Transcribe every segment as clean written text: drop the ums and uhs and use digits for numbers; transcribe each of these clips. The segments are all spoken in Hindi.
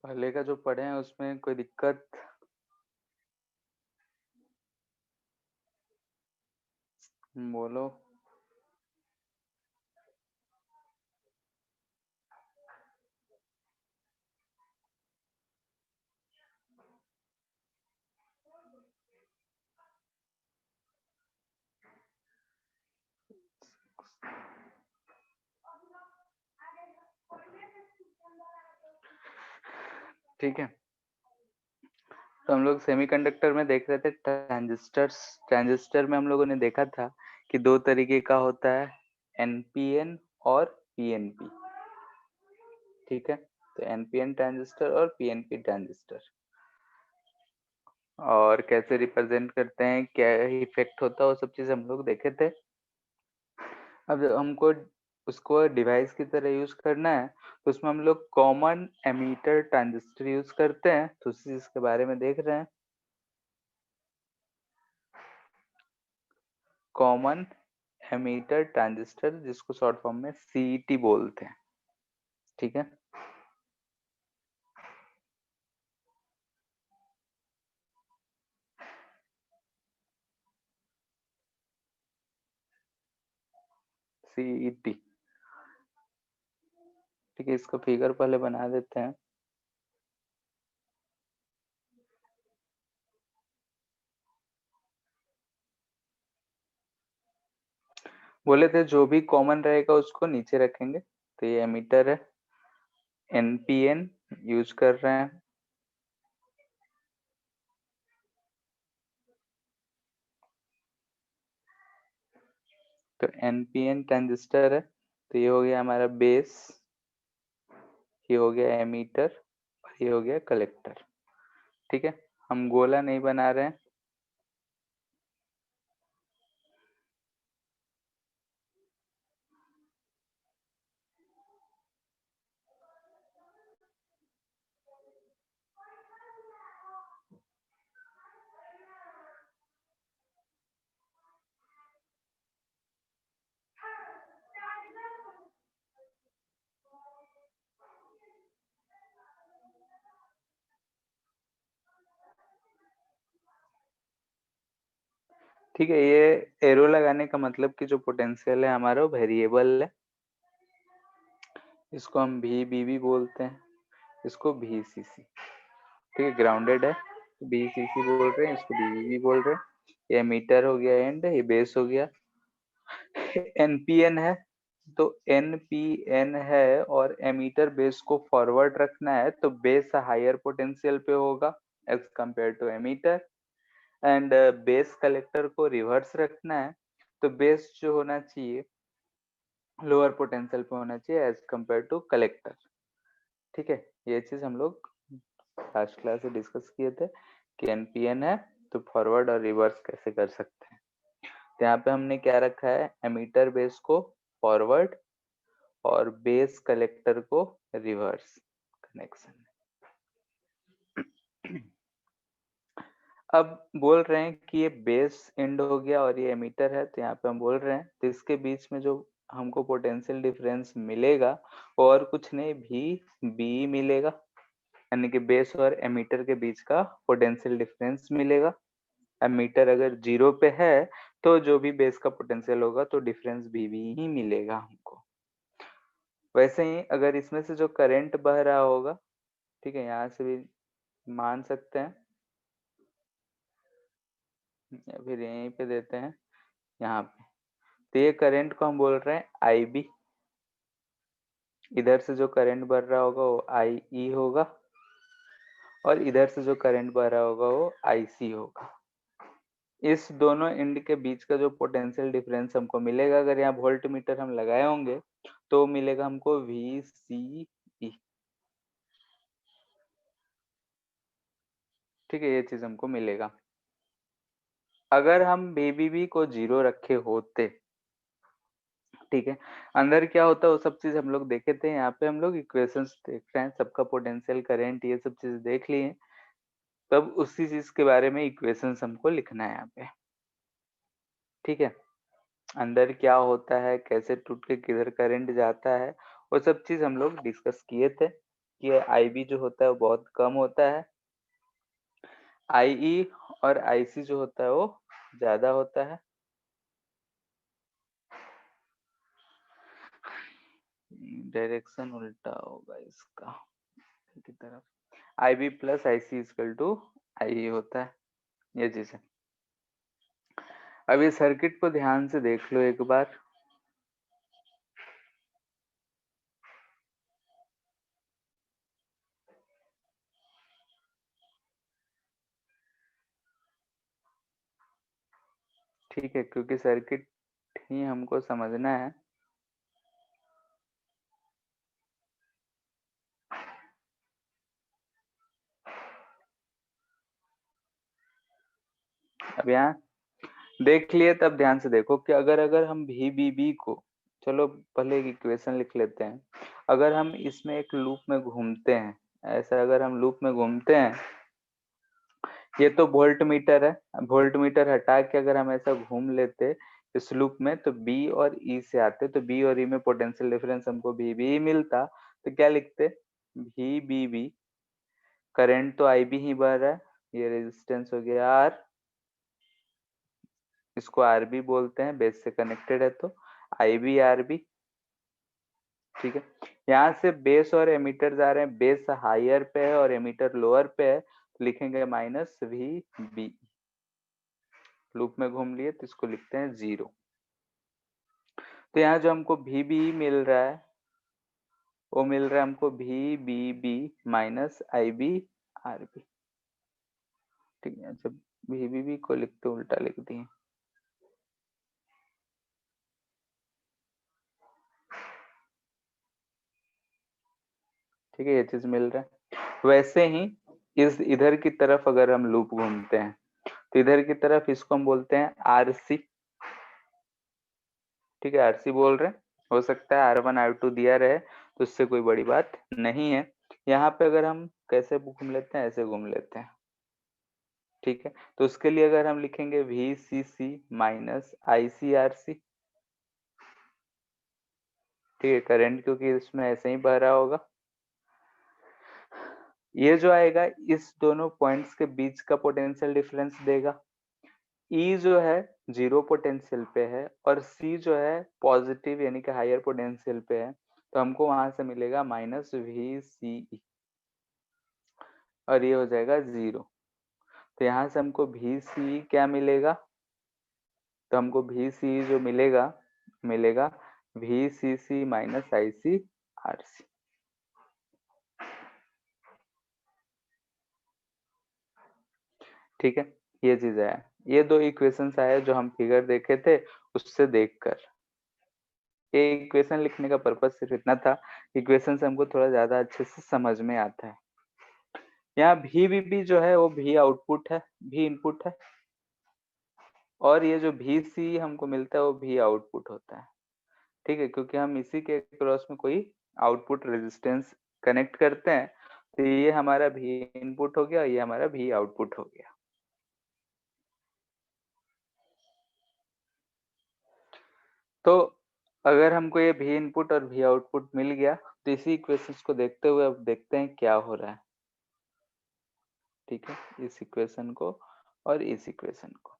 पहले का जो पढ़े हैं उसमें कोई दिक्कत? बोलो। ठीक है, तो हम लोग सेमीकंडक्टर में देख रहे थे ट्रांजिस्टर्स। ट्रांजिस्टर में हम लोगों ने देखा था कि दो तरीके का होता है, एनपीएन और पीएनपी। ठीक है, तो एनपीएन ट्रांजिस्टर और पीएनपी ट्रांजिस्टर, और कैसे रिप्रेजेंट करते हैं, क्या इफेक्ट होता है, वो सब चीज हम लोग देखे थे। अब हमको उसको डिवाइस की तरह यूज करना है, तो उसमें हम लोग कॉमन एमीटर ट्रांजिस्टर यूज करते हैं, तो उसी चीज के बारे में देख रहे हैं। कॉमन एमीटर ट्रांजिस्टर, जिसको शॉर्ट फॉर्म में सीईटी बोलते हैं। ठीक है, सीईटी। ठीक है, इसका फिगर पहले बना देते हैं। बोले थे जो भी कॉमन रहेगा उसको नीचे रखेंगे, तो ये एमीटर है, एनपीएन यूज कर रहे हैं। तो एनपीएन ट्रांजिस्टर है, तो ये हो गया हमारा बेस, ये हो गया एमीटर, और ये हो गया कलेक्टर। ठीक है, हम गोला नहीं बना रहे हैं। ठीक है, ये एरो लगाने का मतलब कि जो पोटेंशियल है हमारा वो वेरिएबल है। इसको हम वी बी भी बोलते हैं, इसको वी सी सी। ठीक है, ग्राउंडेड है, बी सी सी बोल रहे हैं, इसको बी बी बोल रहे हैं। ये मीटर हो गया एंड ये बेस हो गया। एनपीएन है, तो एनपीएन है और एमीटर बेस को फॉरवर्ड रखना है, तो बेस हायर पोटेंशियल पे होगा as compare to emitter. And base collector को रिवर्स रखना है, तो बेस जो होना चाहिए लोअर पोटेंशियल पे होना चाहिए एज कंपेयर टू कलेक्टर। ठीक है, ये चीज हम लोग लास्ट क्लास में डिस्कस किए थे कि एनपीएन है तो फॉरवर्ड और रिवर्स कैसे कर सकते हैं। तो यहाँ पे हमने क्या रखा है, एमीटर बेस को फॉरवर्ड और बेस कलेक्टर को रिवर्स कनेक्शन। अब बोल रहे हैं कि ये बेस एंड हो गया और ये एमीटर है, तो यहाँ पे हम बोल रहे हैं तो इसके बीच में जो हमको पोटेंशियल डिफरेंस मिलेगा और कुछ नहीं भी बी मिलेगा, यानी कि बेस और एमीटर के बीच का पोटेंशियल डिफरेंस मिलेगा। एमीटर अगर 0 पे है तो जो भी बेस का पोटेंशियल होगा तो डिफरेंस भी ही मिलेगा हमको। वैसे ही अगर इसमें से जो करंट बह रहा होगा, ठीक है, यहाँ से भी मान सकते हैं, या फिर यहीं पे देते हैं यहाँ पे, तो ये करंट को हम बोल रहे हैं आई बी। इधर से जो करंट बढ़ रहा होगा वो आई ई होगा, और इधर से जो करंट बढ़ रहा होगा वो आई सी होगा। इस दोनों एंड के बीच का जो पोटेंशियल डिफरेंस हमको मिलेगा, अगर यहाँ वोल्ट मीटर हम लगाए होंगे तो मिलेगा हमको वी सी ई। ठीक है, ये चीज हमको मिलेगा। अगर हम बीबीबी को 0 रखे होते, ठीक है, अंदर क्या होता है वो सब चीज हम लोग देखे थे। यहाँ पे हम लोग इक्वेशंस देख रहे हैं, सबका पोटेंशियल करंट ये सब चीज देख लिए। तब उसी चीज के बारे में इक्वेशंस हमको लिखना है यहाँ पे। ठीक है, अंदर क्या होता है, कैसे टूट के किधर करंट जाता है, वो सब चीज हम लोग डिस्कस किए थे। कि IB जो होता है वो बहुत कम होता है, IE और IC जो होता है वो ज्यादा होता है। डायरेक्शन उल्टा होगा इसका की तरफ, IB plus IC equal to IE होता है, ये चीज है। अब ये सर्किट को ध्यान से देख लो एक बार। ठीक है, क्योंकि सर्किट ही हमको समझना है। अब यहाँ देख लिए, तब ध्यान से देखो कि अगर अगर हम VBB को, चलो पहले एक इक्वेशन लिख लेते हैं। अगर हम इसमें एक लूप में घूमते हैं, ऐसा अगर हम लूप में घूमते हैं, ये तो वोल्ट मीटर है, वोल्ट मीटर हटा के अगर हम ऐसा घूम लेते इस लूप में, तो B और E से आते, तो B और E में पोटेंशियल डिफरेंस हमको VBE मिलता। तो क्या लिखते, VBB, करंट तो IB ही बह रहा है, ये रेजिस्टेंस हो गया R, इसको RB बोलते हैं, बेस से कनेक्टेड है तो IB RB। ठीक है, यहाँ से बेस और एमीटर जा रहे हैं, बेस हायर पे है और एमीटर लोअर पे है, तो लिखेंगे माइनस VB। लूप में घूम लिए तो इसको लिखते हैं 0। तो यहाँ जो हमको VBE मिल रहा है, वो मिल रहा है हमको VBB माइनस IB RB। ठीक है, जब VBB को लिखते उल्टा लिख दिए। ठीक है, ये चीज मिल रहा है। वैसे ही इस इधर की तरफ अगर हम लूप घूमते हैं, तो इधर की तरफ इसको हम बोलते हैं RC। ठीक है, RC बोल रहे हैं, हो सकता है R1 R2 दिया रहे, तो उससे कोई बड़ी बात नहीं है। यहाँ पे अगर हम कैसे घूम लेते हैं, ऐसे घूम लेते हैं। ठीक है, तो उसके लिए अगर हम लिखेंगे VCC माइनस ICRC। ठीक है, करंट क्योंकि इसमें ऐसे ही बह रहा होगा, ये जो आएगा इस दोनों पॉइंट्स के बीच का पोटेंशियल डिफरेंस देगा। E जो है जीरो पोटेंशियल पे है और C जो है पॉजिटिव यानी कि हायर पोटेंशियल पे है, तो हमको वहां से मिलेगा माइनस VCE और ये हो जाएगा 0। तो यहाँ से हमको VCE क्या मिलेगा, तो हमको VCE जो मिलेगा, मिलेगा VCC माइनस ICRC। ठीक है, ये चीज है। ये दो इक्वेशंस आए जो हम फिगर देखे थे उससे देखकर। ये इक्वेशन लिखने का पर्पज सिर्फ इतना था, इक्वेशन से हमको थोड़ा ज्यादा अच्छे से समझ में आता है। यहाँ VBB जो है वो V आउटपुट है, V इनपुट है, और ये जो VC हमको मिलता है वो V आउटपुट होता है। ठीक है, क्योंकि हम इसी के क्रॉस में कोई आउटपुट रेजिस्टेंस कनेक्ट करते हैं, तो ये हमारा V इनपुट हो गया, ये हमारा V आउटपुट हो गया। तो अगर हमको ये V इनपुट और V आउटपुट मिल गया, तो इसी इक्वेशंस को देखते हुए अब देखते हैं क्या हो रहा है। ठीक है, इस इक्वेशन को और इस इक्वेशन को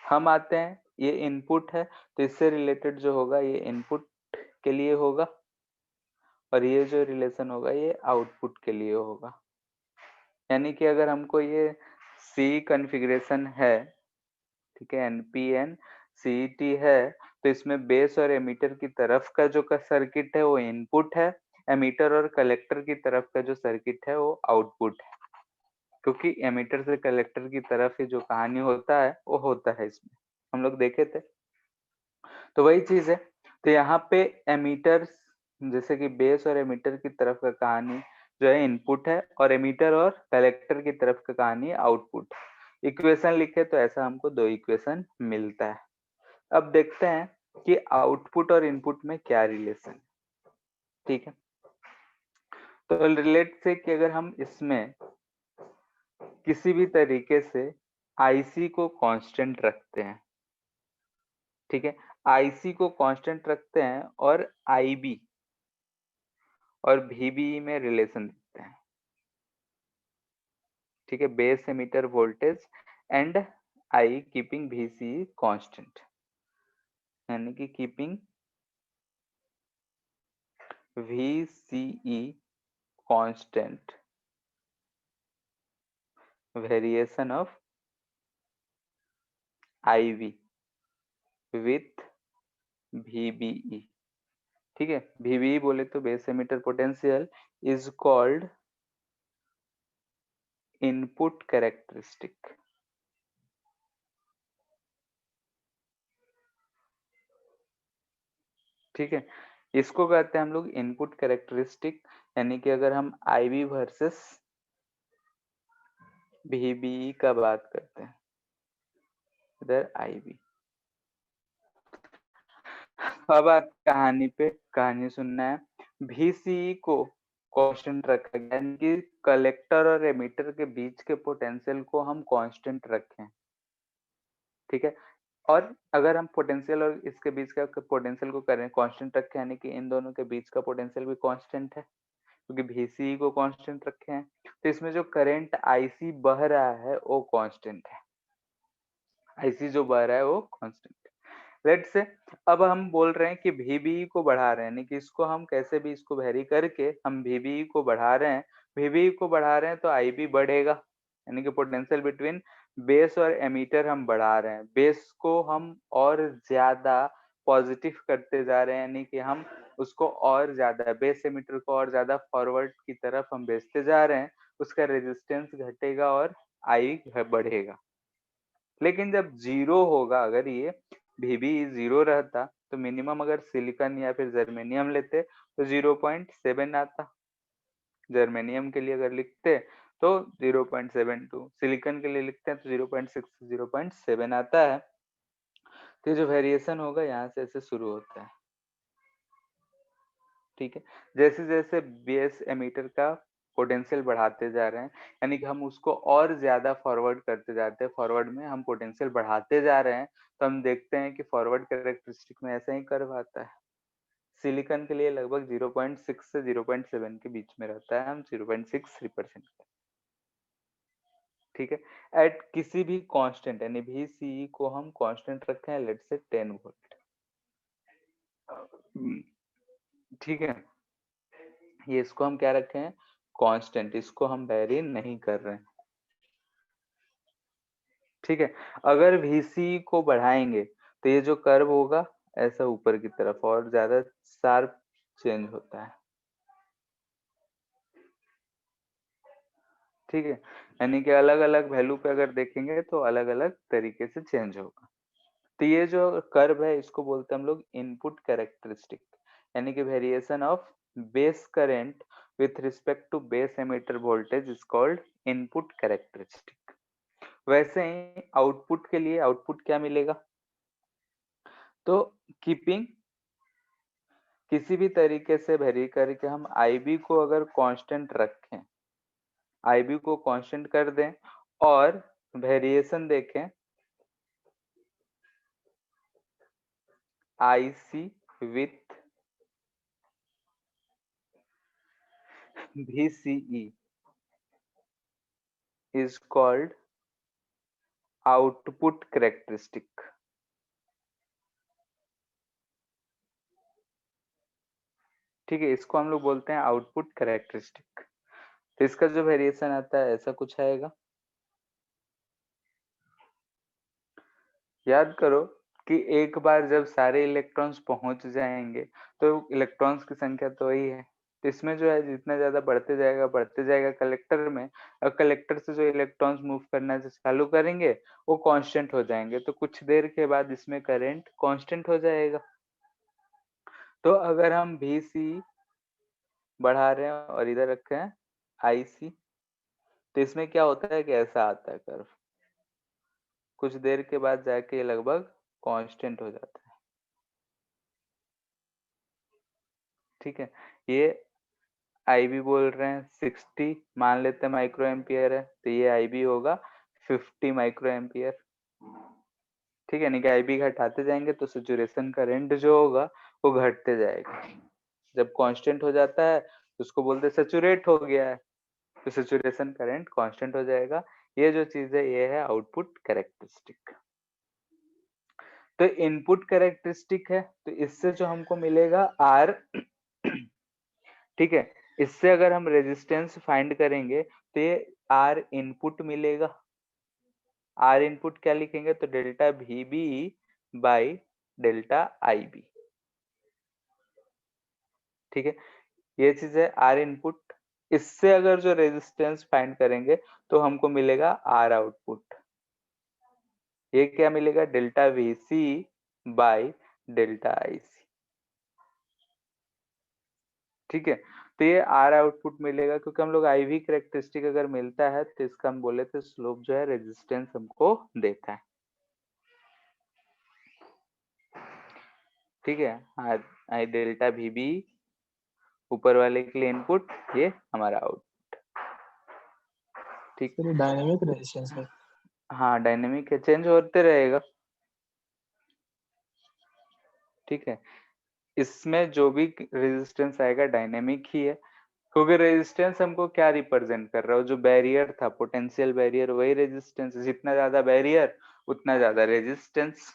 हम आते हैं, ये इनपुट है तो इससे रिलेटेड जो होगा ये इनपुट के लिए होगा, और ये जो रिलेशन होगा ये आउटपुट के लिए होगा। यानी कि अगर हमको ये C कॉन्फ़िगरेशन है, ठीक है, NPN CET है, तो इसमें बेस और एमीटर की तरफ का जो सर्किट है वो इनपुट है, एमीटर और कलेक्टर की तरफ का जो सर्किट है वो आउटपुट है, क्योंकि एमीटर से कलेक्टर की तरफ ही जो कहानी होता है वो होता है, इसमें हम लोग देखे थे। तो वही चीज है, तो यहाँ पे एमीटर, जैसे कि बेस और एमीटर की तरफ का कहानी जो है इनपुट है, और एमीटर और कलेक्टर की तरफ का कहानी आउटपुट। इक्वेशन लिखे तो ऐसा हमको दो इक्वेशन मिलता है। अब देखते हैं कि आउटपुट और इनपुट में क्या रिलेशन। ठीक है, तो रिलेट से कि अगर हम इसमें किसी भी तरीके से IC को कांस्टेंट रखते हैं, ठीक है, IC को कांस्टेंट रखते हैं और IB और VBE में रिलेशन सकते हैं। ठीक है, base emitter voltage and I keeping VCE constant, यानी कि keeping VCE constant, variation of IV with VBE। ठीक है, VBE बोले तो base emitter potential is called input characteristic. ठीक है, इसको कहते हैं हम लोग इनपुट कैरेक्टरिस्टिक, यानी कि अगर हम IV वर्सेस VBE का बात करते हैं, इधर IV। अब कहानी सुनना है। VCE को कांस्टेंट रखा गया, यानी कि कलेक्टर और एमिटर के बीच के पोटेंशियल को हम कांस्टेंट रखें। ठीक है, और अगर हम पोटेंशियल और इसके बीच का पोटेंशियल को करें कांस्टेंट रखें, यानी कि इन दोनों के बीच का पोटेंशियल भी कांस्टेंट है, क्योंकि VCE को कांस्टेंट रखे हैं, तो इसमें जो करंट IC बह रहा है वो कांस्टेंट है। IC जो बह रहा है वो कांस्टेंट है। लेट्स से अब हम बोल रहे हैं कि VBE को बढ़ा रहे हैं, यानी कि इसको हम कैसे भी इसको वेरी करके हम VBE को बढ़ा रहे हैं। VBE को बढ़ा रहे हैं तो IB बढ़ेगा, यानी कि पोटेंशियल बिटवीन बेस और एमीटर हम बढ़ा रहे हैं। बेस को हम और ज्यादा पॉजिटिव करते जा रहे हैं, यानी कि हम उसको और ज्यादा बेस एमीटर को और ज्यादा फॉरवर्ड की तरफ हम भेजते जा रहे हैं। उसका रेजिस्टेंस घटेगा और आई बढ़ेगा। लेकिन जब जीरो होगा, अगर ये VBE जीरो रहता तो मिनिमम अगर सिलिकॉन या फिर जर्मेनियम लेते तो 0.7 आता। जर्मेनियम के लिए अगर लिखते तो 0.72, सिलिकॉन के लिए लिखते हैं तो 0.6 0.7 आता है। तो जो वेरिएशन होगा यहाँ से ऐसे शुरू होता है। ठीक है, जैसे जैसे बेस एमीटर का पोटेंशियल बढ़ाते जा रहे हैं, यानी कि हम उसको और ज्यादा फॉरवर्ड करते जाते हैं, फॉरवर्ड में हम पोटेंशियल बढ़ाते जा रहे हैं, तो हम देखते हैं कि फॉरवर्ड कैरेक्टरिस्टिक में ऐसा ही कर्व आता है। सिलिकॉन के लिए लगभग 0.6 से 0.7 के बीच में रहता है, हम 0.6 रिप्रेजेंट करते हैं। ठीक है, एट किसी भी कांस्टेंट, यानी VCE को हम कांस्टेंट रखे हैं, लेट्स से 10 वोल्ट। ठीक है, ये इसको हम क्या रखे हैं, कांस्टेंट, इसको हम वेरी नहीं कर रहे हैं। ठीक है, अगर VCE को बढ़ाएंगे तो ये जो कर्व होगा ऐसा ऊपर की तरफ और ज्यादा शार्प चेंज होता है। ठीक है, यानी कि अलग अलग वैल्यू पे अगर देखेंगे तो अलग अलग तरीके से चेंज होगा। तो ये जो कर्व है इसको बोलते हैं हम लोग इनपुट कैरेक्टरिस्टिक, यानी कि variation of base current with respect to base emitter voltage is called input characteristic. वैसे ही आउटपुट के लिए आउटपुट क्या मिलेगा, तो कीपिंग किसी भी तरीके से वेरी करके हम IB को अगर कांस्टेंट रखें, IB को कांस्टेंट कर दें और वेरिएशन देखें IC with VCE is called output characteristic. ठीक है, इसको हम लोग बोलते हैं आउटपुट कैरेक्टरिस्टिक। तो इसका जो वेरिएशन आता है ऐसा कुछ आएगा। याद करो कि एक बार जब सारे इलेक्ट्रॉन्स पहुंच जाएंगे तो इलेक्ट्रॉन्स की संख्या तो वही है, तो इसमें जो है जितना ज्यादा बढ़ते जाएगा कलेक्टर में, और कलेक्टर से जो इलेक्ट्रॉन्स मूव करना चालू करेंगे वो कांस्टेंट हो जाएंगे, तो कुछ देर के बाद इसमें करंट कांस्टेंट हो जाएगा। तो अगर हम VC बढ़ा रहे हैं और इधर रखे हैं IC, तो इसमें क्या होता है कि ऐसा आता है कर्व, कुछ देर के बाद जाके लगभग कांस्टेंट हो जाता है। ठीक है, ये IB बोल रहे हैं 60 मान लेते हैं माइक्रो एम्पियर है, तो ये IB होगा 50 माइक्रो एम्पियर। ठीक है, यानी कि IB घटाते जाएंगे तो सैचुरेशन करंट जो होगा वो घटते जाएगा। जब कांस्टेंट हो जाता है तो उसको बोलते हैं सैचुरेट हो गया है, तो सैचुरेशन करंट कांस्टेंट हो जाएगा। ये जो चीज है ये है आउटपुट कैरेक्टरिस्टिक। तो इनपुट कैरेक्टरिस्टिक है, तो इससे जो हमको मिलेगा आर, ठीक है, इससे अगर हम रेजिस्टेंस फाइंड करेंगे तो ये आर इनपुट मिलेगा। आर इनपुट क्या लिखेंगे, तो delta V B by delta I B, ठीक है, ये चीज है आर इनपुट। इससे अगर जो रेजिस्टेंस फाइंड करेंगे तो हमको मिलेगा आर आउटपुट। ये क्या मिलेगा, delta V C by delta I C, ठीक है। तो ये आर आउटपुट मिलेगा, क्योंकि हम लोग आई वी करेक्टरिस्टिक अगर मिलता है तो इसका हम बोले तो स्लोप जो है रेजिस्टेंस हमको देता है, ठीक है। आई डेल्टा वी बी ऊपर वाले के लिए इनपुट, ये हमारा आउटपुट, ठीक। सर ये डायनेमिक रेजिस्टेंस है। हाँ डायनेमिक है, चेंज होते रहेगा, ठीक है। इसमें जो भी रेजिस्टेंस आएगा डायनेमिक ही है, क्योंकि रेजिस्टेंस हमको क्या रिप्रेजेंट कर रहा है, जो बैरियर था पोटेंशियल बैरियर वही रेजिस्टेंस, जितना ज्यादा बैरियर उतना ज्यादा रेजिस्टेंस,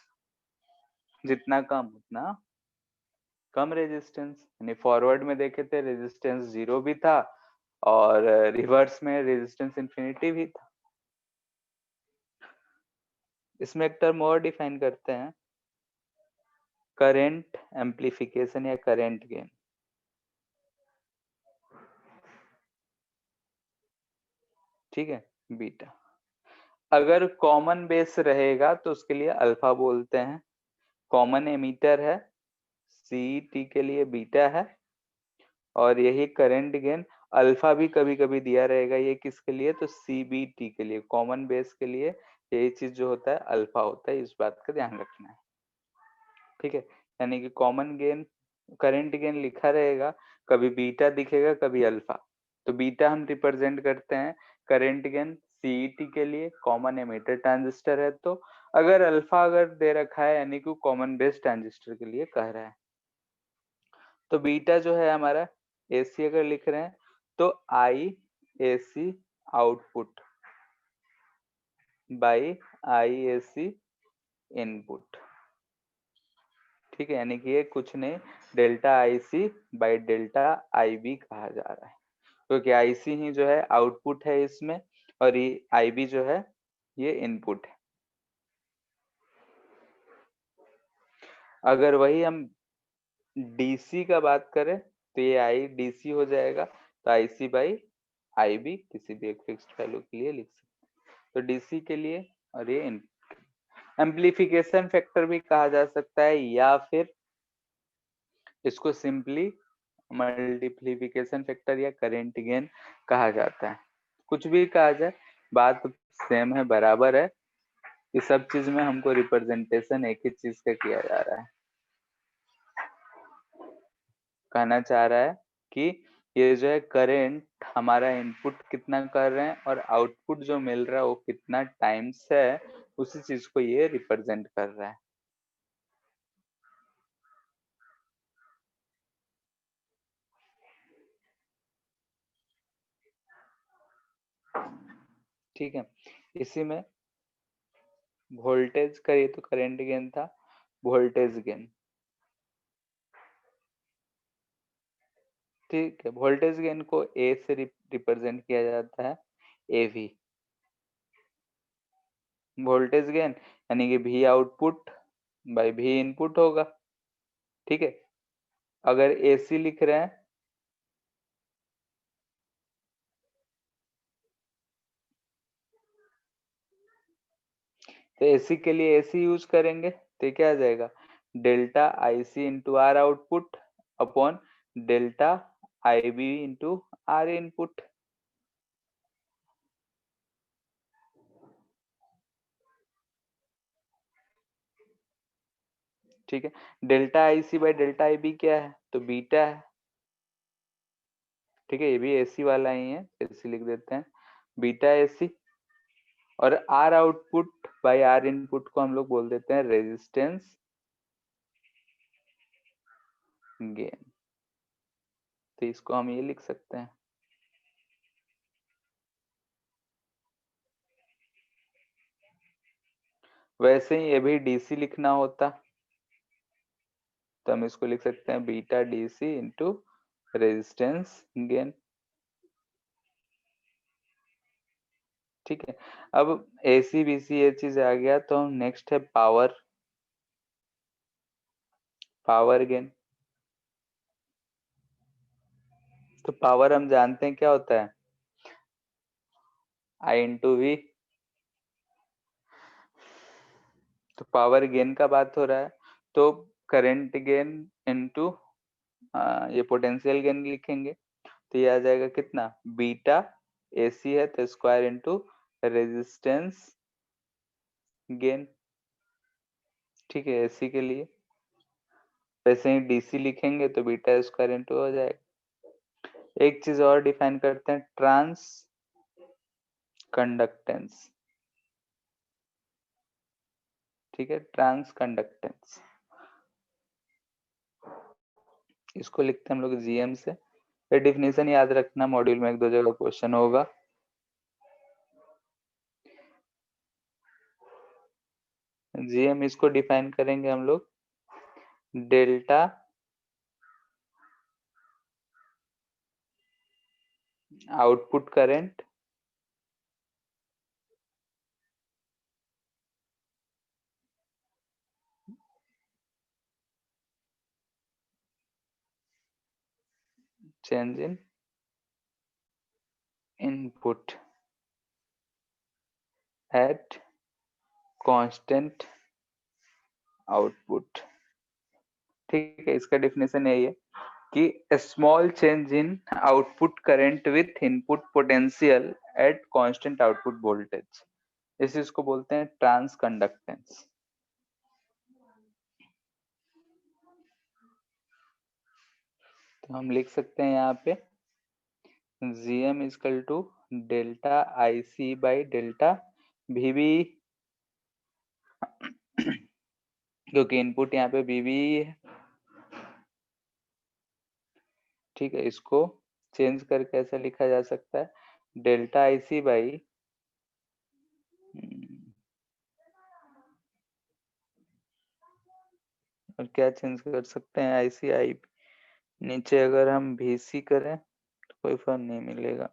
जितना कम उतना कम रेजिस्टेंस। यानी फॉरवर्ड में देखे थे रेजिस्टेंस 0 भी था और रिवर्स में रेजिस्टेंस इंफिनिटी भी था। इसमें एक टर्म और डिफाइन करते हैं, करंट एम्प्लीफिकेशन या करंट गेन, ठीक है, बीटा। अगर कॉमन बेस रहेगा तो उसके लिए अल्फा बोलते हैं, कॉमन एमीटर है सी टी के लिए बीटा है, और यही करंट गेन अल्फा भी कभी कभी दिया रहेगा, ये किसके लिए, तो सी बी टी के लिए, कॉमन बेस के लिए यही चीज जो होता है अल्फा होता है, इस बात का ध्यान रखना है, ठीक है। यानी कि कॉमन गेन करंट गेन लिखा रहेगा, कभी बीटा दिखेगा कभी अल्फा, तो बीटा हम रिप्रेजेंट करते हैं करंट गेन सीईटी के लिए, कॉमन एमिटर ट्रांजिस्टर है तो, अगर अल्फा अगर दे रखा है यानी कि कॉमन बेस ट्रांजिस्टर के लिए कह रहा है, तो बीटा जो है हमारा एसी अगर लिख रहे हैं तो I AC output by I AC input, ठीक है। यानी कि ये कुछ नहीं, delta I C by delta I B कहा जा रहा है, क्योंकि आई सी ही जो है आउटपुट है इसमें, और ये आई बी जो है ये इनपुट है। अगर वही हम डीसी का बात करें तो ये आई डीसी हो जाएगा, तो आई सी बाई आई बी किसी भी एक फिक्स्ड वैल्यू के लिए लिख सकते हैं, तो डीसी के लिए, और ये एम्प्लीफिकेशन फैक्टर भी कहा जा सकता है, या फिर इसको सिंपली मल्टीप्लिकेशन फैक्टर या करेंट गेन कहा जाता है, कुछ भी कहा जाए बात सेम है, बराबर है। इस सब चीज में हमको रिप्रेजेंटेशन एक ही चीज का किया जा रहा है, कहना चाह रहा है कि ये जो है करेंट हमारा इनपुट कितना कर रहे हैं और आउटपुट जो मिल रहा है वो कितना टाइम्स है, उसी चीज को ये रिप्रेजेंट कर रहा है, ठीक है। इसी में वोल्टेज का ये तो करंट गेन था, वोल्टेज गेन, ठीक है। वोल्टेज गेन को ए से रिप्रेजेंट किया जाता है, ए वी वोल्टेज गेन, यानी कि we output by we input होगा, ठीक है। अगर एसी लिख रहे हैं तो एसी के लिए एसी यूज करेंगे, तो क्या आ जाएगा, delta I C into R output upon delta I B into R input, ठीक है। Delta I C by delta I B क्या है, तो बीटा है, ठीक है। ये भी एसी वाला ही है, एसी लिख देते हैं, बीटा एसी, और R output by R input को हम लोग बोल देते हैं रेजिस्टेंस गेन, तो इसको हम ये लिख सकते हैं। वैसे ही ये भी डीसी लिखना होता तो हम इसको लिख सकते हैं beta DC into resistance gain. ठीक है, अब एसी बीसी ये चीज आ गया, तो हम नेक्स्ट है पावर, पावर गेन। तो पावर हम जानते हैं क्या होता है, आई इंटू वी। तो पावर गेन का बात हो रहा है, तो करंट गेन इंटू ये पोटेंशियल गेन लिखेंगे, तो ये आ जाएगा कितना, बीटा एसी है तो स्क्वायर इंटू रेजिस्टेंस गेन। ठीक है, एसी के लिए वैसे ही डीसी लिखेंगे तो बीटा स्क्वायर इंटू हो जाएगा। एक चीज और डिफाइन करते हैं, ट्रांस कंडक्टेंस। ठीक है, ट्रांस कंडक्टेंस, इसको लिखते हैं हम लोग जीएम से। ये डिफिनेशन याद रखना, मॉड्यूल में एक दो जगह क्वेश्चन होगा। जीएम इसको डिफाइन करेंगे हम लोग, delta output current change in input at constant output. ठीक है, इसका डेफिनेशन यही है कि small change in output current with input potential at constant output voltage, इस चीज को बोलते हैं ट्रांस कंडक्टेंस। तो हम लिख सकते हैं यहाँ पे GM equal to delta I C by delta VB, क्योंकि इनपुट यहाँ पे वीबी है। ठीक है, इसको चेंज करके ऐसा लिखा जा सकता है, डेल्टा आई सी बाई और क्या चेंज कर सकते हैं, आई सी आई, नीचे अगर हम वी सी करें तो कोई फर्क नहीं मिलेगा।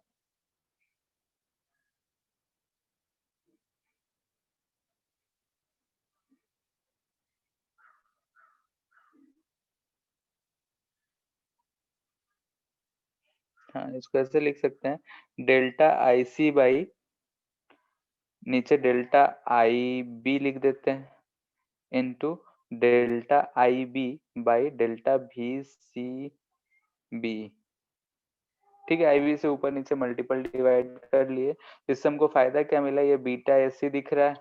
हाँ, इसको ऐसे लिख सकते हैं, डेल्टा आई सी बाई नीचे डेल्टा आई बी लिख देते हैं into delta I B by delta V C B. ठीक है, आई बी से ऊपर नीचे मल्टीपल डिवाइड कर लिए, इससे हमको फायदा क्या मिला, ये बीटा एसी दिख रहा है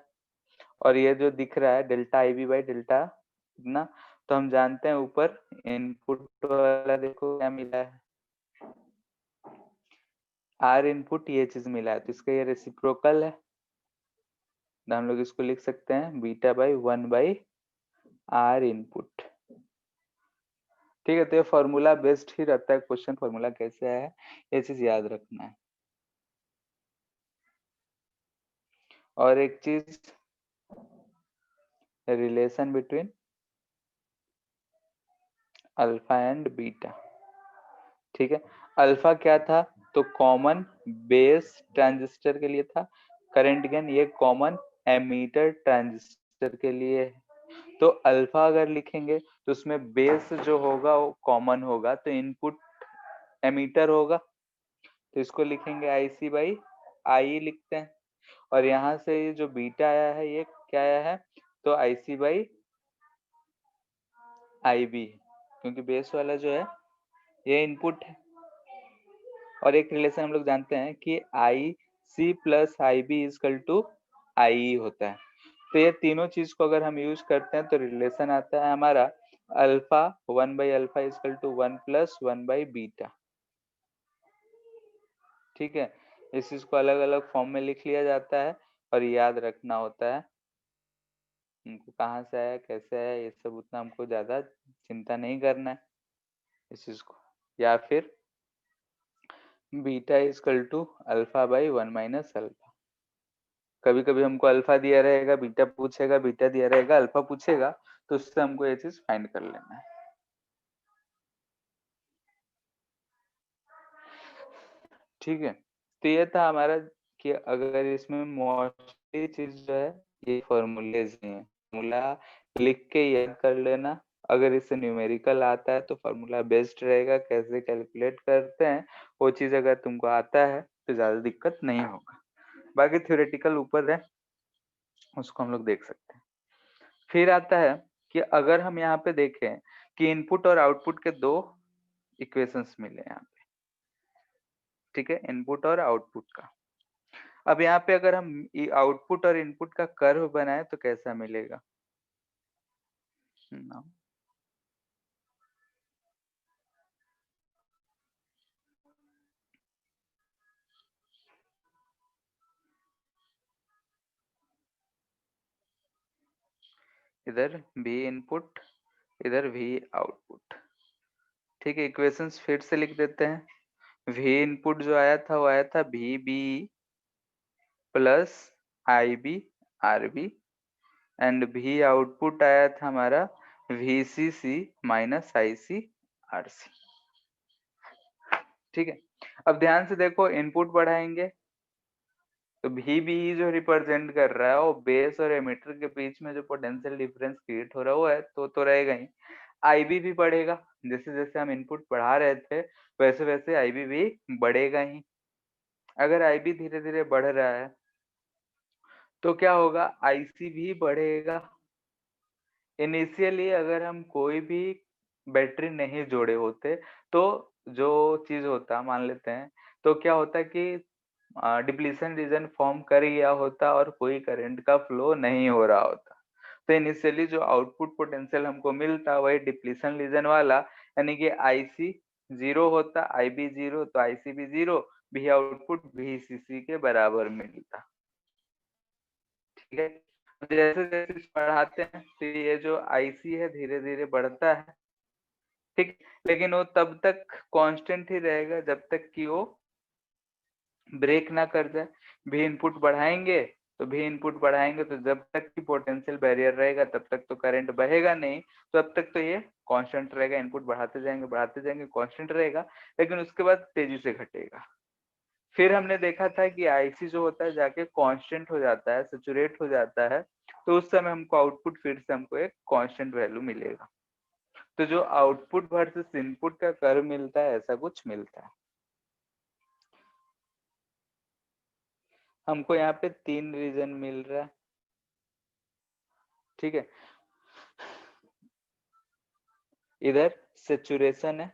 और ये जो दिख रहा है delta I B by delta इतना। तो हम जानते हैं ऊपर इनपुट वाला देखो क्या मिला है, आर इनपुट, ये चीज मिला है, तो इसका ये रेसिप्रोकल है, तो हम लोग इसको लिख सकते हैं beta by 1 by R input. ठीक है, तो ये फॉर्मूला बेस्ड ही रहता है, क्वेश्चन फॉर्मूला कैसे आया है ये चीज याद रखना है। और एक चीज, relation between alpha and beta. ठीक है, अल्फा क्या था, तो कॉमन बेस ट्रांजिस्टर के लिए था, करंट गेन ये कॉमन एमीटर ट्रांजिस्टर के लिए है। तो अल्फा अगर लिखेंगे तो उसमें बेस जो होगा वो कॉमन होगा, तो इनपुट एमीटर होगा, तो इसको लिखेंगे आई सी बाई आई लिखते हैं। और यहाँ से ये जो बीटा आया है ये क्या आया है, तो आई सी बाई आई बी, क्योंकि बेस वाला जो है ये इनपुट है। और एक रिलेशन हम लोग जानते हैं कि I C plus I B equal to I होता है, तो ये तीनों चीज को अगर हम यूज करते हैं तो रिलेशन आता है हमारा अल्फा 1/अल्फा इजकल टू 1+1/बीटा। ठीक है, इस चीज को अलग अलग फॉर्म में लिख लिया जाता है और याद रखना होता है, उनको कहाँ से आया कैसे आया ये सब उतना हमको ज्यादा चिंता नहीं करना है इस चीज को। या फिर beta equal to alpha by 1 minus alpha. कभी कभी हमको अल्फा दिया रहेगा, बीटा पूछेगा, बीटा दिया रहेगा, अल्फा पूछेगा, तो उससे हमको ये चीज फाइंड कर लेना है। ठीक है, तो ये था हमारा कि अगर इसमें मोस्टली चीज जो है ये फॉर्मूलेज ही है। फॉर्मूला लिख के याद कर लेना। अगर इससे न्यूमेरिकल आता है तो फॉर्मूला बेस्ड रहेगा, कैसे कैलकुलेट करते हैं वो चीज अगर तुमको आता है तो ज्यादा दिक्कत नहीं होगा। बाकी थ्योरेटिकल ऊपर है, उसको हम लोग देख सकते हैं। फिर आता है कि अगर हम यहाँ पे देखें कि इनपुट और आउटपुट के दो इक्वेशंस मिले यहाँ पे, ठीक है, इनपुट और आउटपुट का। अब यहाँ पे अगर हम आउटपुट और इनपुट का कर्व बनाए तो कैसा मिलेगा? ना, इधर v इनपुट, इधर v आउटपुट। ठीक है, इक्वेशंस फिर से लिख देते हैं। v इनपुट जो आया था वो आया था vb plus ib rb, and v output आया था हमारा vcc माइनस ic rc। ठीक है, अब ध्यान से देखो, इनपुट बढ़ाएंगे तो भी जो रिप्रेजेंट कर रहा है वो बेस और एमिटर के बीच में जो पोटेंशियल डिफरेंस क्रिएट हो रहा है वो है, तो रहेगा ही। आईबी भी बढ़ेगा, जैसे जैसे हम इनपुट बढ़ा रहे थे वैसे वैसे आईबी भी बढ़ेगा ही। अगर आईबी धीरे धीरे बढ़ रहा है तो क्या होगा, आईसी भी बढ़ेगा। इनिशियली अगर हम कोई भी बैटरी नहीं जोड़े होते तो जो चीज होता, मान लेते हैं, तो क्या होता कि डिप्लीशन रीजन फॉर्म कर गया होता और कोई करंट का फ्लो नहीं हो रहा होता। तो इनिशियली जो आउटपुट पोटेंशियल हमको मिलता वही डिप्लीशन रीजन वाला, यानी कि आईसी जीरो होता, आईबी जीरो तो आईसी भी जीरो, भी आउटपुट वीसीसी के बराबर मिलता। ठीक है, जैसे जैसे बढ़ाते हैं तो ये जो आईसी है धीरे धीरे बढ़ता है। ठीक, लेकिन वो तब तक कांस्टेंट ही रहेगा जब तक कि वो ब्रेक ना कर जाए। भी इनपुट बढ़ाएंगे तो जब तक कि पोटेंशियल बैरियर रहेगा तब तक तो करंट बहेगा नहीं, तो अब तक तो ये कांस्टेंट रहेगा। इनपुट बढ़ाते जाएंगे कांस्टेंट रहेगा, लेकिन उसके बाद तेजी से घटेगा। फिर हमने देखा था कि आईसी जो होता है जाके कांस्टेंट हो जाता है, सेचुरेट हो जाता है, तो उस समय हमको आउटपुट फिर से हमको एक कांस्टेंट वैल्यू मिलेगा। तो जो आउटपुट वर्सेस इनपुट का कर्व मिलता है ऐसा कुछ मिलता है। हमको यहाँ पे 3 रीजन मिल रहा है। ठीक है, इधर सेचुरेशन है,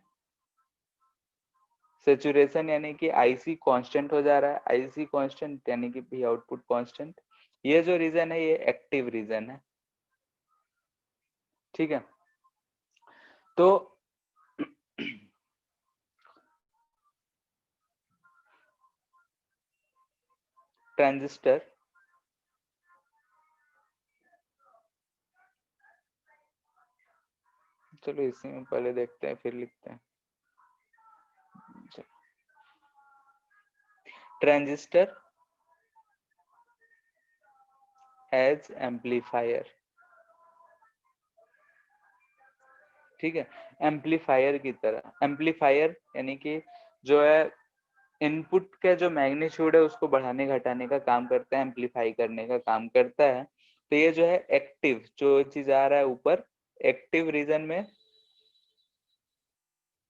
सेचुरेशन यानी कि आईसी कांस्टेंट हो जा रहा है, आईसी कांस्टेंट यानी कि भी आउटपुट कांस्टेंट। ये जो रीजन है ये एक्टिव रीजन है। ठीक है, तो ट्रांजिस्टर, चलो इसी में पहले देखते हैं फिर लिखते हैं। Transistor as amplifier. ठीक है, एम्पलीफायर की तरह। एम्पलीफायर यानी कि जो है इनपुट का जो मैग्नीट्यूड है उसको बढ़ाने घटाने का काम करता है, एम्पलीफाई करने का काम करता है। तो ये जो है एक्टिव जो चीज आ रहा है ऊपर, एक्टिव रीजन में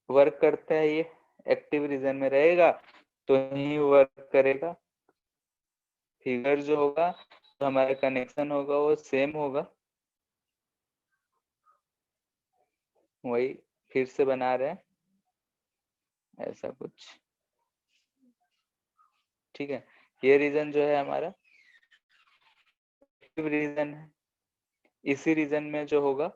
वर्क करता है। ये एक्टिव रीजन में रहेगा तो ही वर्क करेगा। फिगर जो होगा, जो हमारा कनेक्शन होगा वो सेम होगा, वही फिर से बना रहे हैं ऐसा कुछ। ठीक है, ये रीजन जो है हमारा एक्टिव रीजन है। इसी रीजन में जो होगा,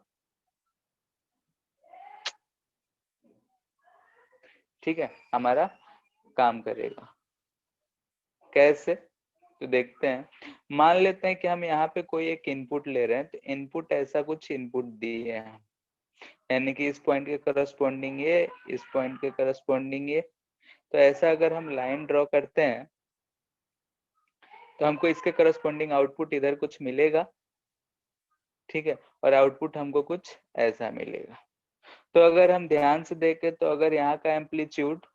ठीक है, हमारा काम करेगा। कैसे, तो देखते हैं। मान लेते हैं कि हम यहाँ पे कोई एक इनपुट ले रहे हैं, तो इनपुट ऐसा कुछ इनपुट दिए हैं, यानी कि इस पॉइंट के करस्पॉन्डिंग ये, इस पॉइंट के करस्पॉन्डिंग ये, तो ऐसा अगर हम लाइन ड्रॉ करते हैं तो हमको इसके करस्पॉन्डिंग आउटपुट इधर कुछ मिलेगा, ठीक है, और आउटपुट हमको कुछ ऐसा मिलेगा। तो अगर हम ध्यान से देखें तो अगर यहाँ का एम्पलीट्यूड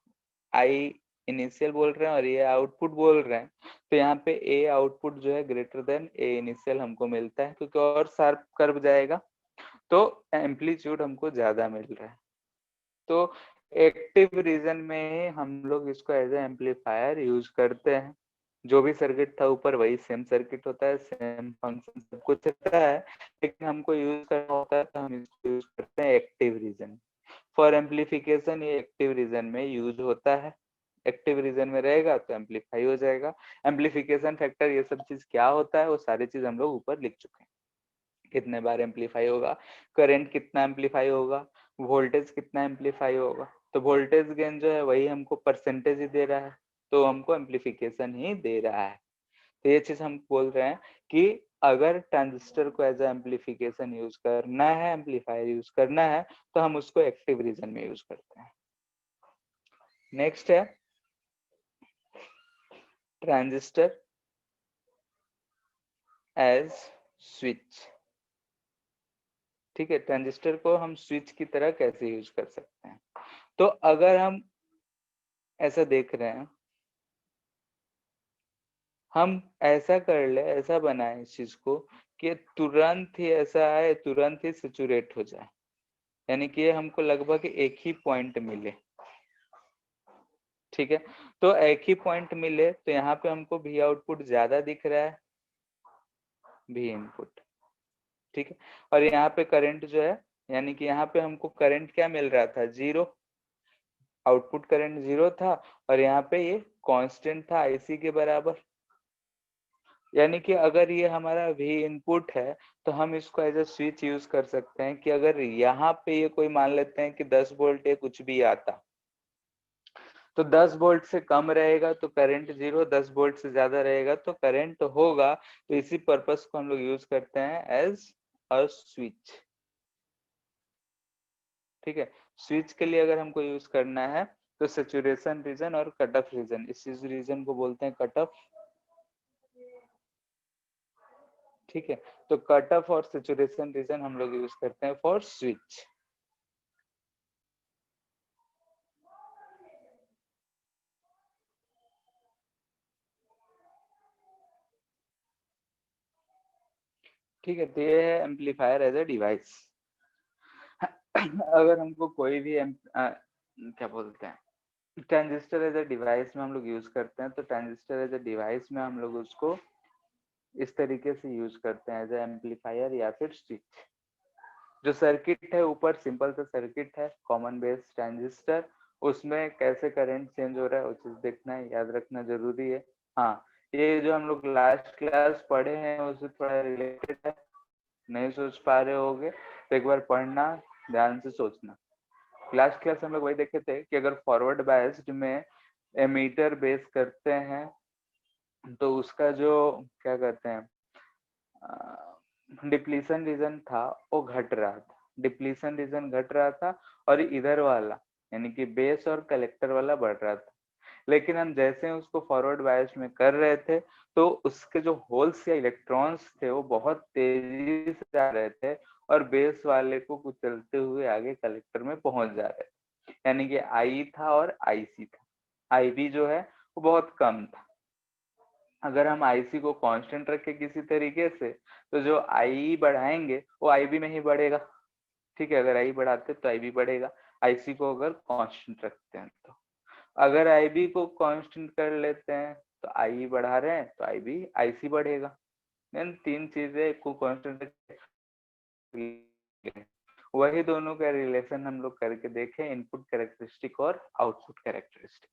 आई इनिशियल बोल रहे हैं और ये आउटपुट बोल रहे हैं, तो यहाँ पे ए आउटपुट जो है ग्रेटर देन ए इनिशियल हमको मिलता है, क्योंकि और शार्प कर्व जाएगा तो एम्पलीट्यूड हमको ज्यादा मिल रहा है। तो एक्टिव रीजन में हम लोग इसको एज ए एम्पलीफायर यूज करते हैं। जो भी सर्किट था ऊपर वही सेम सर्किट होता है, सेम फंक्शन सब कुछ रहता है, लेकिन हमको यूज करना होता है तो हम इसको यूज करते हैं एक्टिव रीजन। फॉर एम्पलीफिकेशन ये एक्टिव रीजन में यूज होता है। एक्टिव रीजन में रहेगा तो एम्पलीफाई हो जाएगा। एम्पलीफिकेशन फैक्टर ये सब चीज क्या होता है वो सारी चीज हम लोग ऊपर लिख चुके हैं। कितने बार एम्पलीफाई होगा, करंट कितना एम्पलीफाई होगा, वोल्टेज कितना एम्पलीफाई होगा। तो वोल्टेज गेन जो है वही हमको परसेंटेज ही दे रहा है, तो हमको एम्पलीफिकेशन ही दे रहा है। तो ये चीज हम बोल रहे हैं कि अगर ट्रांजिस्टर को एज एम्पलीफिकेशन यूज करना है, एम्पलीफायर यूज करना है, तो हम उसको एक्टिव रीजन में यूज करते हैं। नेक्स्ट है ट्रांजिस्टर एज स्विच। ठीक है, ट्रांजिस्टर को हम स्विच की तरह कैसे यूज कर सकते हैं। तो अगर हम ऐसा देख रहे हैं, हम ऐसा कर ले, ऐसा बनाए इस चीज को कि तुरंत ही ऐसा आए, तुरंत ही सेचुरेट हो जाए, यानी कि ये हमको लगभग एक ही पॉइंट मिले। ठीक है, तो एक ही पॉइंट मिले तो यहाँ पे हमको भी आउटपुट ज्यादा दिख रहा है भी इनपुट। ठीक है, और यहाँ पे करंट जो है, यानी कि यहाँ पे हमको करंट क्या मिल रहा था, जीरो। आउटपुट करंट जीरो था और यहाँ पे ये कांस्टेंट था आईसी के बराबर। यानी कि अगर ये हमारा भी इनपुट है तो हम इसको एज अ स्विच यूज कर सकते हैं कि अगर यहाँ पे ये कोई मान लेते हैं कि 10 वोल्ट या कुछ भी आता, तो 10 वोल्ट से कम रहेगा तो करंट जीरो, 10 वोल्ट से ज्यादा रहेगा तो करंट होगा। तो इसी पर्पस को हम लोग यूज करते हैं एज अ स्विच। ठीक है, स्विच के लिए अगर हमको यूज करना है तो सेचुरेशन रीजन और कट ऑफ रीजन, इस रीजन को बोलते हैं कट ऑफ। ठीक है, तो कट ऑफ और सेचुरेशन रीजन हम लोग यूज करते हैं फॉर स्विच। ठीक है, तो ये है एम्पलीफायर एज अ डिवाइस। अगर हमको कोई भी क्या बोलते हैं, ट्रांजिस्टर एज अ डिवाइस में हम लोग यूज करते हैं, तो ट्रांजिस्टर एज अ डिवाइस में हम लोग उसको इस तरीके से यूज करते हैं एज अ एम्पलीफायर या फिर स्विच। जो सर्किट है ऊपर सिंपल सा सर्किट है, कॉमन बेस ट्रांजिस्टर, उसमें कैसे करंट चेंज हो रहा है वो चीज देखना है, याद रखना जरूरी है। हाँ, ये जो हम लोग लास्ट क्लास पढ़े हैं उससे थोड़ा रिलेटेड है, नहीं सोच पा रहे होगे तो एक बार पढ़ना, ध्यान से सोचना। लास्ट क्लास हम लोग वही देखे थे कि अगर फॉरवर्ड बायस्ड में एमीटर बेस करते हैं तो उसका जो क्या कहते हैं डिप्लीशन रीजन था वो घट रहा था, डिप्लीशन रीजन घट रहा था, और इधर वाला यानी कि बेस और कलेक्टर वाला बढ़ रहा था। लेकिन हम जैसे उसको फॉरवर्ड बायस में कर रहे थे तो उसके जो होल्स या इलेक्ट्रॉन्स थे वो बहुत तेजी से जा रहे थे और बेस वाले को कुचलते हुए आगे कलेक्टर में पहुंच जा रहे थे। यानी कि आई था और आईसी था, आईबी जो है वो बहुत कम था। अगर हम आईसी को कांस्टेंट रखें किसी तरीके से तो जो आई बढ़ाएंगे वो आईबी में ही बढ़ेगा। ठीक है, अगर आई बढ़ाते तो आईबी बढ़ेगा, आईसी को अगर कांस्टेंट रखते हैं तो। अगर आईबी को कांस्टेंट कर लेते हैं तो आई बढ़ा रहे हैं तो आईबी आईसी बढ़ेगा। इन तीन चीजें को कांस्टेंट, वही दोनों का रिलेशन हम लोग करके देखें, इनपुट कैरेक्टरिस्टिक और आउटपुट कैरेक्टरिस्टिक।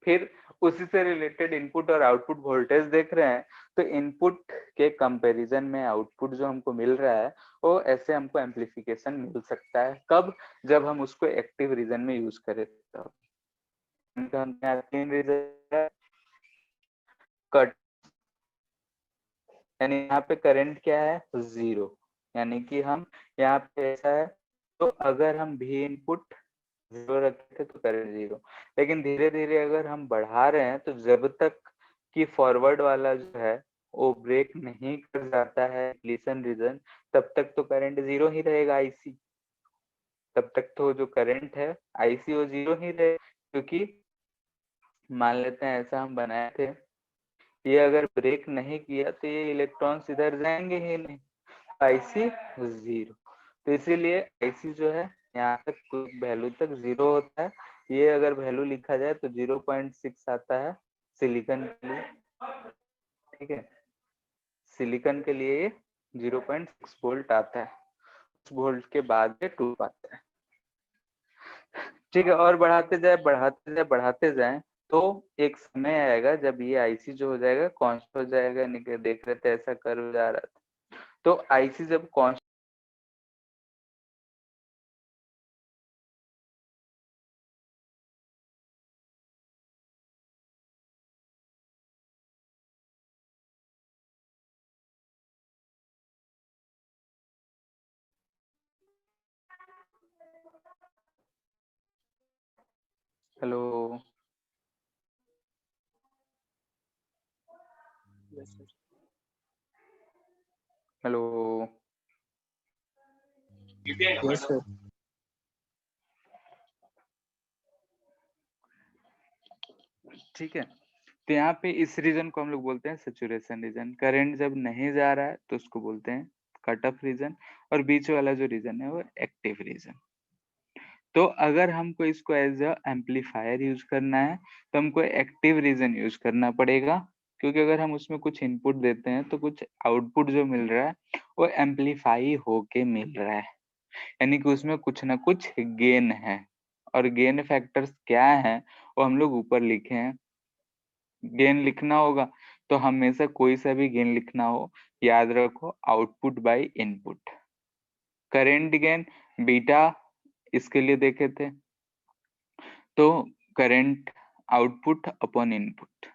फिर उसी से रिलेटेड इनपुट और आउटपुट वोल्टेज देख रहे हैं, तो इनपुट के कंपैरिजन में आउटपुट जो हमको मिल रहा है वो ऐसे हमको एम्पलीफिकेशन मिल सकता है। कब, जब हम उसको एक्टिव रीजन में यूज करें तब। तीन रीजन, कट यानी यहाँ पे करंट क्या है, जीरो, यानी कि हम यहाँ पे ऐसा है, तो अगर हम भी इनपुट 0 रखे थे तो करंट 0। लेकिन धीरे धीरे अगर हम बढ़ा रहे हैं तो जब तक कि फॉरवर्ड वाला जो है वो ब्रेक नहीं कर जाता है डिप्लीशन रीजन, तब तक तो करंट 0 ही रहेगा आईसी। तब तक तो जो करंट है आईसी वो 0 ही रहे, क्योंकि मान लेते हैं ऐसा हम बनाए थे, ये अगर ब्रेक नहीं किया तो ये इलेक्ट्रॉन्स इधर जाएंगे ही नहीं, आईसी 0। तो इसीलिए आईसी जो है यहाँ तक कोई वैल्यू तक 0 होता है। ये अगर वैल्यू लिखा जाए तो 0.6 आता है सिलिकॉन के लिए, ठीक है। सिलिकॉन के लिए ये 0.6 वोल्ट आता है, उस वोल्ट के बाद ये टूट पाता है, ठीक है। और बढ़ाते जाए बढ़ाते जाए बढ़ाते जाए तो एक समय आएगा जब ये आईसी जो हो जाएगा कांस्टेंट हो जाएगा, नहीं देख रहे थे ऐसा कर्व जा रहा था। तो आईसी जब constant, hello yes sir. Hello yes sir. ठीक है। तो यहाँ पे इस रीजन को हम लोग बोलते हैं सेचुरेशन रीजन। करंट जब नहीं जा रहा है तो उसको बोलते हैं कट ऑफ रीजन, और बीच वाला जो रीजन है वो एक्टिव रीजन। तो अगर हमको इसको एज अ एम्पलीफायर यूज करना है तो हमको एक्टिव रीजन यूज करना पड़ेगा, क्योंकि अगर हम उसमें कुछ इनपुट देते हैं तो कुछ आउटपुट जो मिल रहा है वो एम्पलीफाई होके मिल रहा है, यानी कि उसमें कुछ ना कुछ गेन है। और गेन फैक्टर्स क्या है वो हम लोग ऊपर लिखे हैं। गेन लिखना होगा तो हमेशा कोई सा भी गेन लिखना हो, याद रखो output by input. Current gain beta इसके लिए देखे थे, तो करंट आउटपुट अपॉन इनपुट,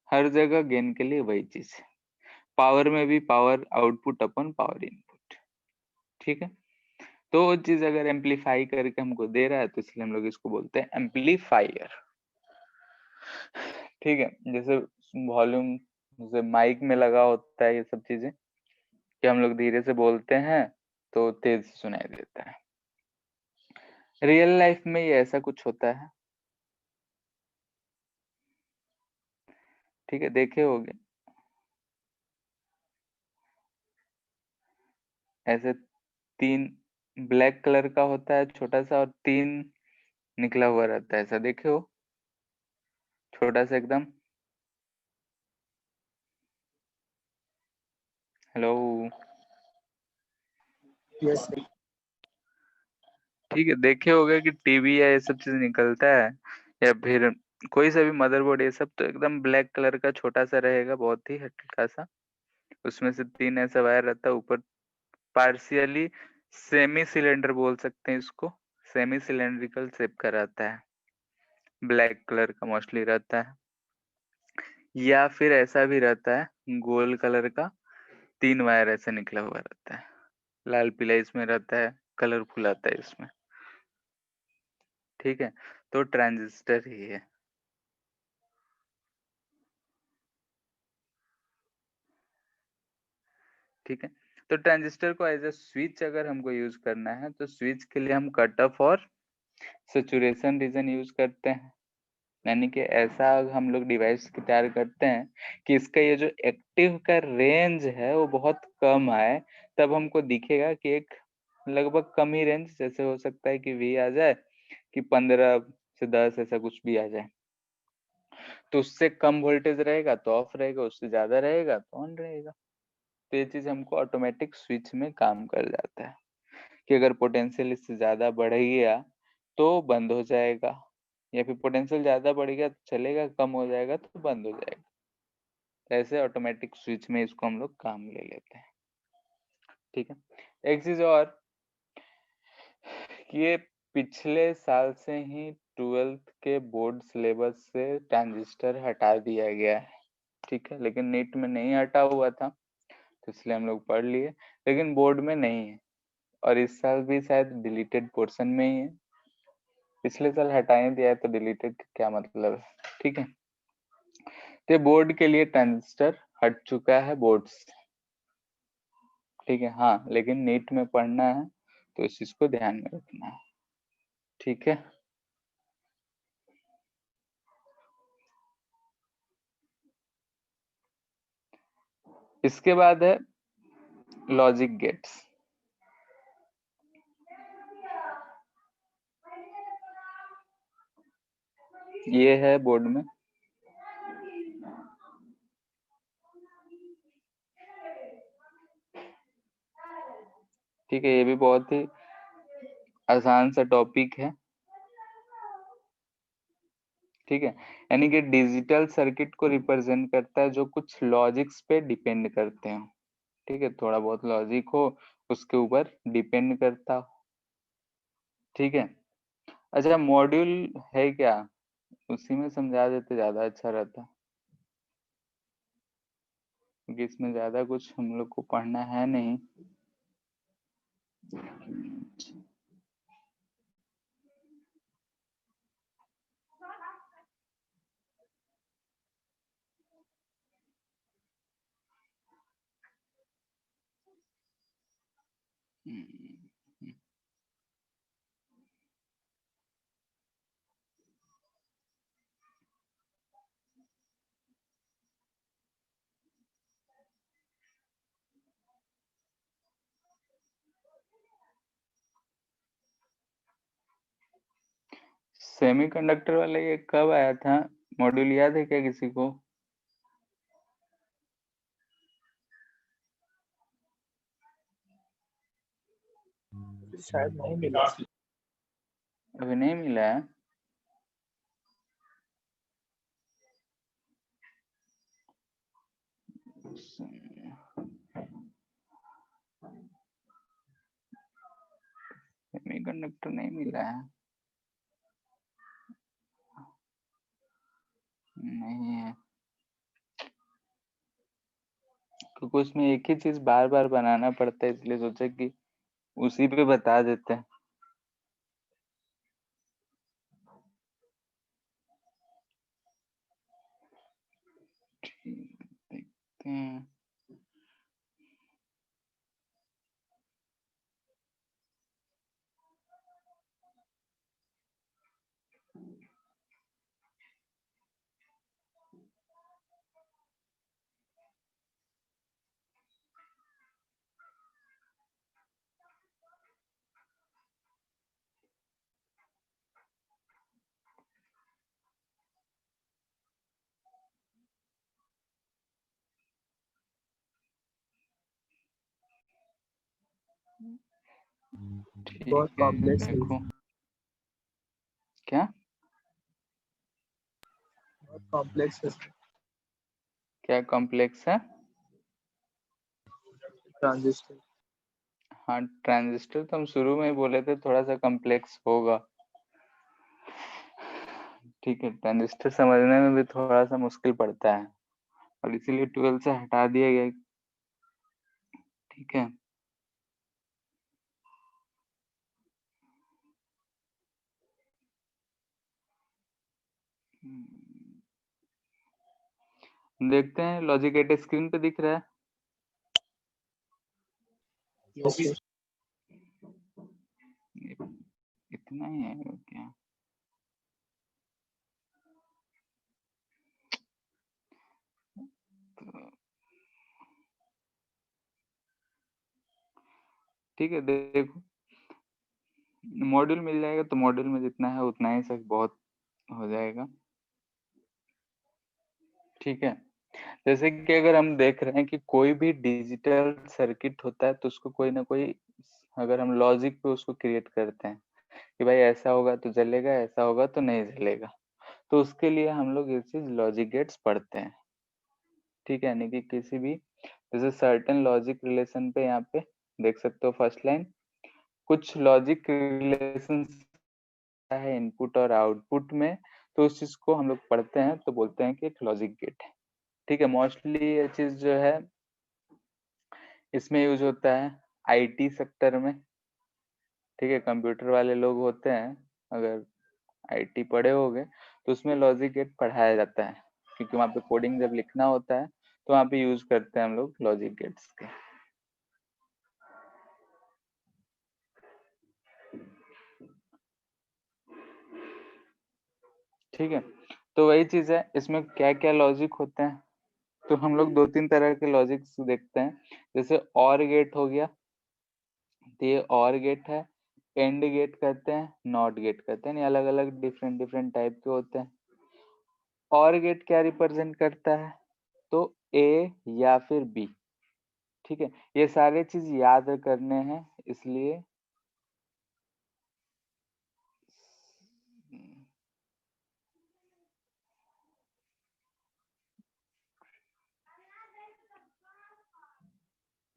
हर जगह गेन के लिए वही चीज है। पावर में भी power output upon power input, ठीक है। तो वो चीज अगर एम्पलीफाई करके हमको दे रहा है तो इसलिए हम लोग इसको बोलते हैं एम्पलीफायर, ठीक है। जैसे वॉल्यूम, जैसे माइक में लगा होता है ये सब चीजें, कि हम लोग धीरे से बोलते हैं तो तेज सुनाई देता है। रियल लाइफ में ये ऐसा कुछ होता है, ठीक है, देखे होगे ऐसे तीन ब्लैक कलर का होता है छोटा सा, और तीन निकला हुआ रहता है, ऐसा देखे हो, छोटा सा एकदम। Hello, yes sir. ठीक है, देखे होगे कि टीवी या ये सब चीज निकलता है, या फिर कोई सा भी मदरबोर्ड, ये सब तो एकदम ब्लैक कलर का छोटा सा रहेगा, बहुत ही हल्का सा। उसमें से तीन ऐसा वायर रहता है ऊपर, पार्शियली सेमी सिलेंडर बोल सकते हैं इसको, सेमी सिलेंड्रिकल शेप का रहता है, ब्लैक कलर का मोस्टली रहता है। या फिर ऐसा भी रहता है गोल कलर का, तीन वायर ऐसे निकला हुआ रहता है, लाल पीला इसमें रहता है, कलरफुल आता है इसमें, ठीक है। तो ट्रांजिस्टर ही है, ठीक है। तो ट्रांजिस्टर को एज ए स्विच अगर हमको यूज करना है तो स्विच के लिए हम कट ऑफ और सेचुरेशन रीजन यूज करते हैं, यानी कि ऐसा हम लोग डिवाइस तैयार करते हैं कि इसका ये जो एक्टिव का रेंज है वो बहुत कम आए, तब हमको दिखेगा कि एक लगभग कम ही रेंज, जैसे हो सकता है कि वी आ जाए, कि 15 से 10 ऐसा कुछ भी आ जाए। तो उससे कम वोल्टेज रहेगा तो ऑफ रहेगा, उससे ज्यादा रहेगा तो ऑन रहेगा। तो ये चीज हमको ऑटोमेटिक स्विच में काम कर जाता है, कि अगर पोटेंशियल इससे ज्यादा बढ़ गया तो बंद हो जाएगा, या फिर पोटेंशियल ज्यादा बढ़ गया तो चलेगा, कम हो जाएगा तो बंद हो जाएगा। तो ऐसे ऑटोमेटिक स्विच में इसको हम लोग काम ले लेते हैं, ठीक है। एक चीज और, कि ये पिछले साल से ही 12th के बोर्ड सिलेबस से ट्रांजिस्टर हटा दिया गया है, ठीक है। लेकिन नीट में नहीं हटा हुआ था तो इसलिए हम लोग पढ़ लिए, लेकिन बोर्ड में नहीं है, और इस साल भी शायद डिलीटेड पोर्शन में ही है। पिछले साल हटा ही दिया है तो डिलीटेड क्या मतलब है, ठीक है। तो बोर्ड के लिए ट्रांजिस्टर हट चुका है बोर्ड से, ठीक है। हाँ, लेकिन नीट में पढ़ना है तो इस चीज को ध्यान में रखना है, ठीक है। इसके बाद है लॉजिक गेट्स। ये है बोर्ड में, ठीक है। ये भी बहुत ही आसान सा टॉपिक है, ठीक है। यानी कि डिजिटल सर्किट को रिप्रेजेंट करता है जो कुछ लॉजिक्स पे डिपेंड करते हैं, ठीक है। थोड़ा बहुत लॉजिक हो, उसके ऊपर डिपेंड करता हो, ठीक है। अच्छा, मॉड्यूल है क्या, उसी में समझा देते ज्यादा अच्छा रहता, क्योंकि इसमें ज्यादा कुछ हम लोग को पढ़ना है नहीं। सेमीकंडक्टर वाला ये कब आया था मॉड्यूल, याद है क्या किसी को? शायद नहीं मिला। अभी नहीं मिला है। सेमीकंडक्टर नहीं मिला है, नहीं है, क्योंकि उसमें एक ही चीज बार बार बनाना पड़ता है, इसलिए सोचा कि उसी पे बता देते हैं। देखते हैं। बहुत ठीक है, कॉम्प्लेक्स है, देखो क्या बहुत कॉम्प्लेक्स है। क्या कॉम्प्लेक्स है। ट्रांजिस्टर। हाँ, ट्रांजिस्टर तो हम शुरू में ही बोले थे थोड़ा सा कॉम्प्लेक्स होगा, ठीक है। ट्रांजिस्टर समझने में भी थोड़ा सा मुश्किल पड़ता है, और इसीलिए 12 से हटा दिया गया, ठीक है। देखते हैं, लॉजिक गेट स्क्रीन पे दिख रहा है। Yes sir. इतना ही है क्या? तो ठीक है, देखो मॉड्यूल मिल जाएगा तो मॉड्यूल में जितना है उतना ही सब बहुत हो जाएगा, ठीक है। जैसे कि अगर हम देख रहे हैं कि कोई भी डिजिटल सर्किट होता है तो उसको कोई ना कोई, अगर हम लॉजिक पे उसको क्रिएट करते हैं कि भाई ऐसा होगा तो जलेगा, ऐसा होगा तो नहीं जलेगा, तो उसके लिए हम लोग ये चीज लॉजिक गेट्स पढ़ते हैं, ठीक है। यानी कि किसी भी जैसे सर्टेन लॉजिक रिलेशन पे यहाँ पे देख सकते हो फर्स्ट लाइन, कुछ लॉजिक रिलेशन है इनपुट और आउटपुट में, तो उस चीज को हम लोग पढ़ते हैं तो बोलते हैं कि एक लॉजिक गेट है, ठीक है। मोस्टली ये चीज जो है इसमें यूज होता है आईटी सेक्टर में, ठीक है। कंप्यूटर वाले लोग होते हैं, अगर आईटी पढ़े होगे, तो उसमें लॉजिक गेट पढ़ाया जाता है, क्योंकि वहाँ पे कोडिंग जब लिखना होता है तो वहाँ पे यूज करते हैं हम लोग लॉजिक गेट्स के। ठीक है, तो वही चीज है, इसमें क्या क्या लॉजिक होते हैं, तो हम लोग 2-3 तरह के लॉजिक्स देखते हैं। जैसे और गेट हो गया, तो ये और गेट है, एंड गेट कहते हैं, नॉट गेट कहते हैं, अलग अलग डिफरेंट डिफरेंट टाइप के होते हैं। और गेट क्या रिप्रेजेंट करता है, तो ए या फिर बी। ठीक है, ये सारे चीज याद करने हैं, इसलिए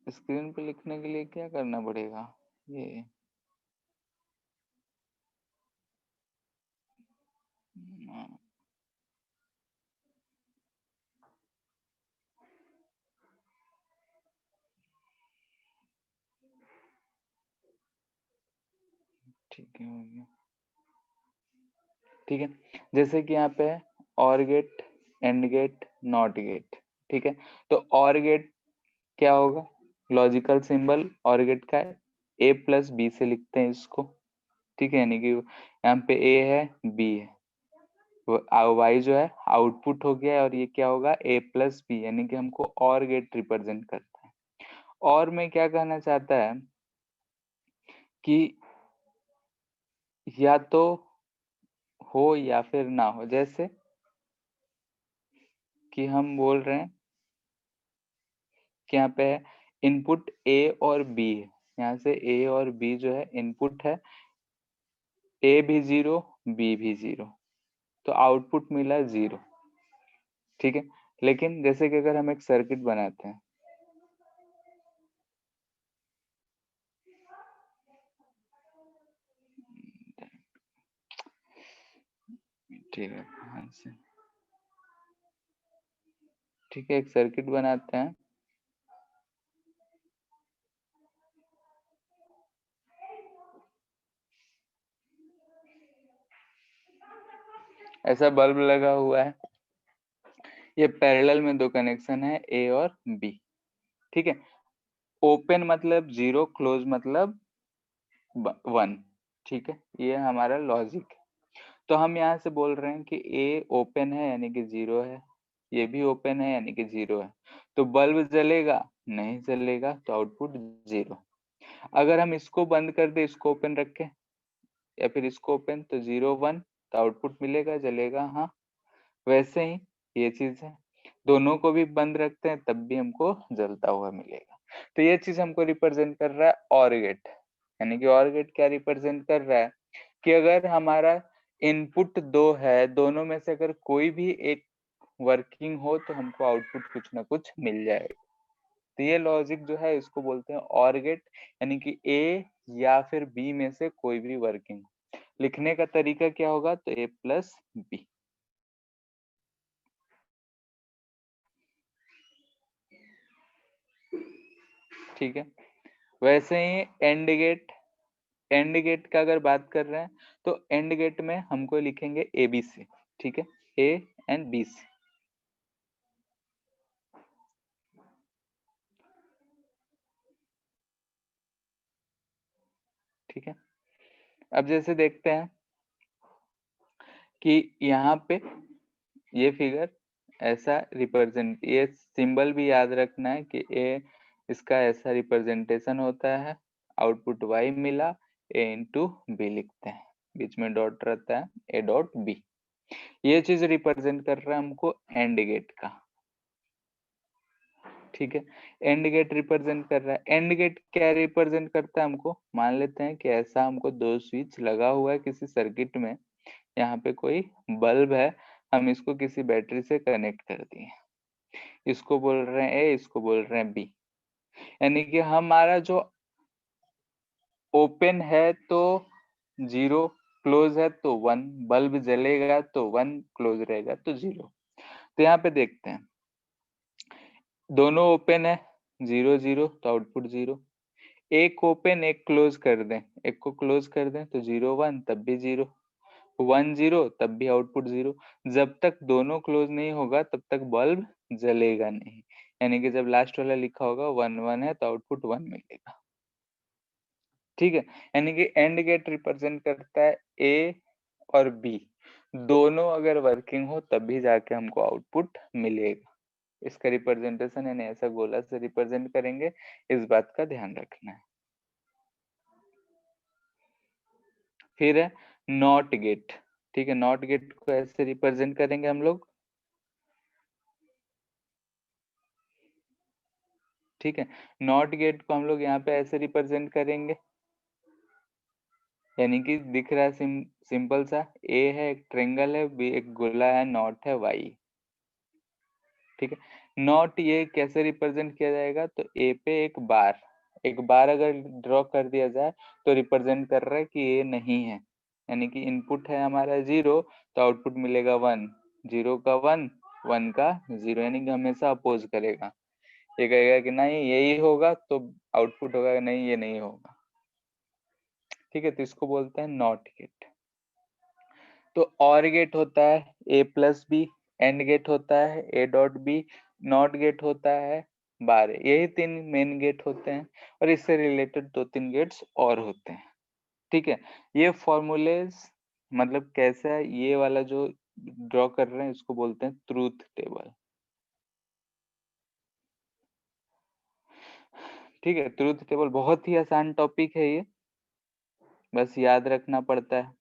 स्क्रीन पे लिखने के लिए क्या करना पड़ेगा, ये ठीक है, हो गया। ठीक है, जैसे कि यहाँ पे or gate, and gate, not gate. ठीक है, तो और गेट क्या होगा, लॉजिकल सिंबल और गेट का ए प्लस बी से लिखते हैं इसको। ठीक है, यानी कि यहाँ पे ए है, बी है, वाई जो है आउटपुट हो गया है, और ये क्या होगा, ए प्लस बी, यानी कि हमको और गेट रिप्रेजेंट करता है। और में क्या कहना चाहता है कि या तो हो या फिर ना हो, जैसे कि हम बोल रहे हैं कि यहाँ पे इनपुट ए और बी है, यहाँ से ए और बी जो है इनपुट है, ए भी 0, बी भी 0, तो आउटपुट मिला 0। ठीक है, लेकिन जैसे कि अगर हम एक सर्किट बनाते हैं, ठीक है, हाँ से ठीक है, एक सर्किट बनाते हैं, ऐसा बल्ब लगा हुआ है, ये पैरेलल में दो कनेक्शन है, ए और बी। ठीक है, ओपन मतलब 0, क्लोज मतलब 1। ठीक है, ये हमारा लॉजिक है। तो हम यहाँ से बोल रहे हैं कि ए ओपन है यानी कि 0 है, ये भी ओपन है यानी कि 0 है, तो बल्ब जलेगा, नहीं जलेगा, तो आउटपुट 0। अगर हम इसको बंद कर दे, इसको ओपन रखें या फिर इसको ओपन, तो 0 1, तो आउटपुट मिलेगा, जलेगा, हाँ। वैसे ही ये चीज है, दोनों को भी बंद रखते हैं तब भी हमको जलता हुआ मिलेगा। तो ये चीज हमको रिप्रेजेंट कर रहा है और गेट, यानी कि और गेट क्या रिप्रेजेंट कर रहा है कि अगर हमारा इनपुट 2 है, दोनों में से अगर कोई भी एक वर्किंग हो तो हमको आउटपुट कुछ ना कुछ मिल जाएगा। तो ये लॉजिक जो है इसको बोलते हैं और गेट, यानी कि ए या फिर बी में से कोई भी वर्किंग। लिखने का तरीका क्या होगा, तो ए प्लस बी। ठीक है, वैसे ही एंड गेट, एंड गेट का अगर बात कर रहे हैं तो एंड गेट में हमको लिखेंगे ए बी सी। ठीक है, ए एंड बी सी। ठीक है, अब जैसे देखते हैं कि यहाँ पे ये फिगर ऐसा रिप्रेजेंट, ये सिंबल भी याद रखना है कि ए इसका ऐसा रिप्रेजेंटेशन होता है, आउटपुट वाई मिला, ए इंटू बी लिखते हैं, बीच में डॉट रहता है, ए डॉट बी। ये चीज रिप्रेजेंट कर रहा है हमको एंड गेट का। ठीक है, एंड गेट रिप्रेजेंट कर रहा है, एंड गेट क्या रिप्रेजेंट करता है हमको, मान लेते हैं कि ऐसा हमको 2 स्विच लगा हुआ है किसी सर्किट में, यहाँ पे कोई बल्ब है, हम इसको किसी बैटरी से कनेक्ट कर दिए, इसको बोल रहे हैं ए, इसको बोल रहे हैं बी, यानी कि हमारा जो ओपन है तो 0, क्लोज है तो 1, बल्ब जलेगा तो 1, क्लोज रहेगा तो 0। तो यहाँ पे देखते हैं, दोनों ओपन है, 0 0, तो आउटपुट 0। एक ओपन एक क्लोज कर दें, एक को क्लोज कर दें तो 0 1, तब भी 0। 1 0 तब भी आउटपुट 0। जब तक दोनों क्लोज नहीं होगा तब तक बल्ब जलेगा नहीं, यानी कि जब लास्ट वाला लिखा होगा 1 1 है तो आउटपुट 1 मिलेगा। ठीक है, यानी कि एंड गेट रिप्रेजेंट करता है ए और बी, दोनों अगर वर्किंग हो तभी जाके हमको आउटपुट मिलेगा। इसका रिप्रेजेंटेशन यानी ऐसा गोला से रिप्रेजेंट करेंगे, इस बात का ध्यान रखना है। फिर है नॉट गेट। ठीक है, नॉट गेट को ऐसे रिप्रेजेंट करेंगे हम लोग। ठीक है, नॉट गेट को हम लोग यहाँ पे ऐसे रिप्रेजेंट करेंगे, यानी कि दिख रहा है सिंपल सा, ए है एक ट्रेंगल है, बी एक गोला है, नॉट है वाई। ठीक है, नॉट ये कैसे रिप्रेजेंट किया जाएगा, तो ए पे एक बार अगर ड्रॉ कर दिया जाए तो रिप्रेजेंट कर रहा है कि ये नहीं है, यानी कि इनपुट है हमारा 0 तो आउटपुट मिलेगा 1, 0 का 1, 1 का 0, यानी कि हमेशा अपोज करेगा। ये कहेगा कि नहीं यही होगा तो आउटपुट होगा, नहीं ये नहीं होगा। ठीक है, तो इसको बोलते हैं नॉट गेट। तो और गेट होता है A plus B, and gate होता है A dot B, not gate होता है बार। यही 3 मेन गेट होते हैं और इससे रिलेटेड 2-3 गेट्स और होते हैं। ठीक है, ये फॉर्मूलेज मतलब कैसा है, ये वाला जो ड्रॉ कर रहे हैं इसको बोलते हैं ट्रूथ टेबल। ठीक है, ट्रूथ टेबल बहुत ही आसान टॉपिक है ये, बस याद रखना पड़ता है।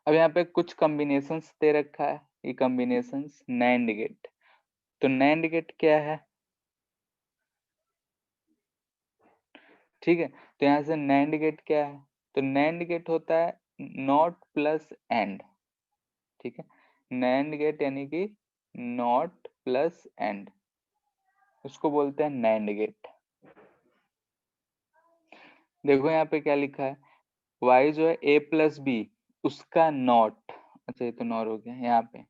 अब यहाँ पे कुछ कॉम्बिनेशंस दे रखा है, ये कॉम्बिनेशंस नैंड गेट। तो नैंड गेट क्या है, ठीक है, तो यहाँ से नैंड गेट क्या है, तो नैंड गेट होता है नॉट प्लस एंड। ठीक है, नैंड गेट यानी कि नॉट प्लस एंड, उसको बोलते हैं नैंड गेट। देखो यहाँ पे क्या लिखा है, y जो है a प्लस बी उसका नॉट, अच्छा ये तो नॉर हो गया, यहाँ पे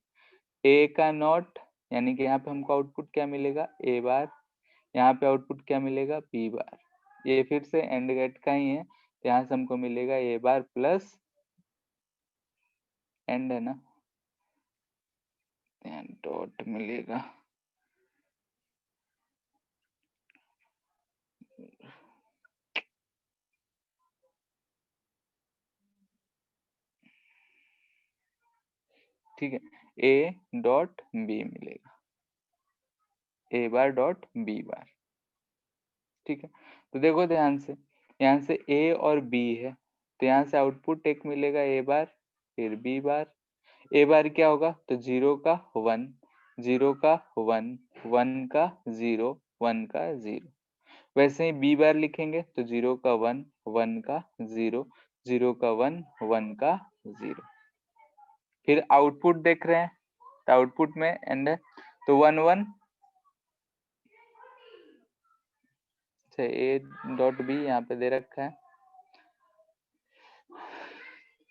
a का नॉट, यानी कि यहाँ पे हमको आउटपुट क्या मिलेगा a बार, यहाँ पे आउटपुट क्या मिलेगा b बार। ये फिर से एंड गेट का ही है, तो यहाँ से हमको मिलेगा a बार प्लस एंड है ना, डॉट मिलेगा। ठीक है, ए डॉट बी मिलेगा, ए बार डॉट बी बार। ठीक है, तो देखो ध्यान से, यहाँ से ए और बी है तो यहाँ से आउटपुट एक मिलेगा ए बार फिर बी बार। ए बार क्या होगा, तो 0 का 1, 0 का 1, 1 का 0, 1 का 0। वैसे ही बी बार लिखेंगे तो 0 का 1, 1 का 0, 0 का 1, 1 का 0। फिर आउटपुट देख रहे हैं, तो आउटपुट में एंड है तो 1 1, अच्छा ए डॉट बी यहाँ पे दे रखा है,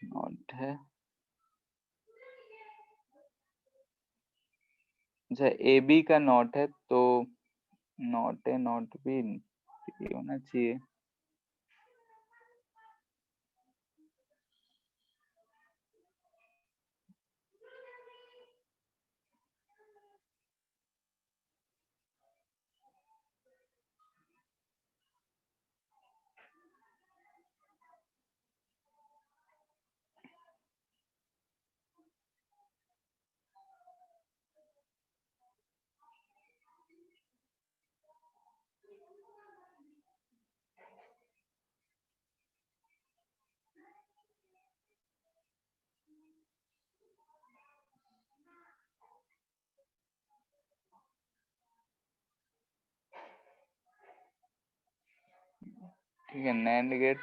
नॉट है, अच्छा ए बी का नॉट है तो नॉट है नॉट बी होना चाहिए। ठीक है, नैंड गेट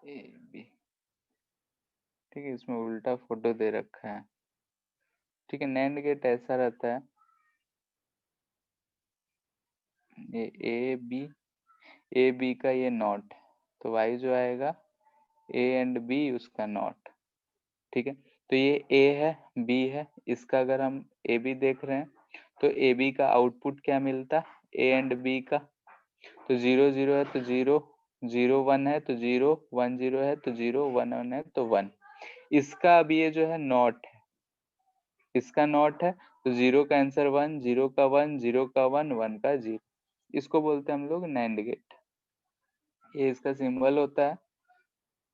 ए बी, ठीक है, इसमें उल्टा फोटो दे रखा है। ठीक है, नैंड गेट ऐसा रहता है, ये ए बी का ये नॉट, तो वाई जो आएगा ए एंड बी उसका नॉट। ठीक है, तो ये ए है बी है, इसका अगर हम ए बी देख रहे हैं तो ए बी का आउटपुट क्या मिलता, ए एंड बी का, तो 0 0 है तो 0, 0 1 है तो 0, 1 0 है तो 0, 1 1 है तो 1। इसका अब ये जो है नॉट है, इसका नॉट है तो 0 का आंसर 1, 0 का 1, 0 का 1, 1 का 0। इसको बोलते हैं हम लोग नैंड गेट। ये इसका सिंबल होता है,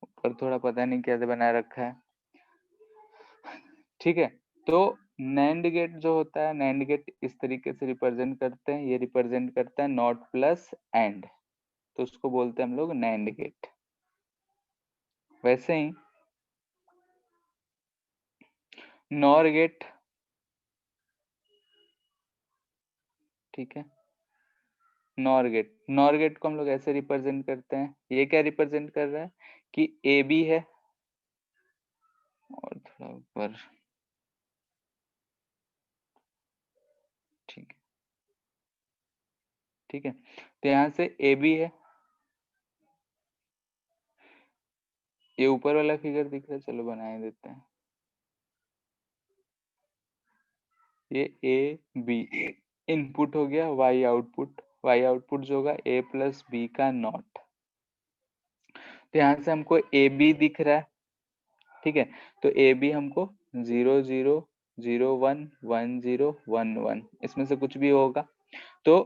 ऊपर थोड़ा पता नहीं कैसे बना रखा है। ठीक है, तो नैंड गेट जो होता है, नैंड गेट इस तरीके से रिप्रेजेंट करते हैं, ये रिप्रेजेंट करता है नॉट प्लस एंड, तो उसको बोलते हैं हम लोग नैंड गेट। वैसे ही नॉर गेट, ठीक है, नॉर गेट, नॉर गेट को हम लोग ऐसे रिप्रेजेंट करते हैं, ये क्या रिप्रेजेंट कर रहा है कि ए बी है और थोड़ा ऊपर, ठीक है, ठीक है, तो यहाँ से ए बी है, ये ऊपर वाला फिगर दिख रहा है, चलो बना देते हैं, ये ए बी इनपुट हो गया, वाई आउटपुट, वाई आउटपुट जो होगा ए प्लस बी का नॉट। तो यहाँ से हमको ए बी दिख रहा है, ठीक है, तो ए बी हमको 0 0 0 1 1 0 1 1 इसमें से कुछ भी होगा। तो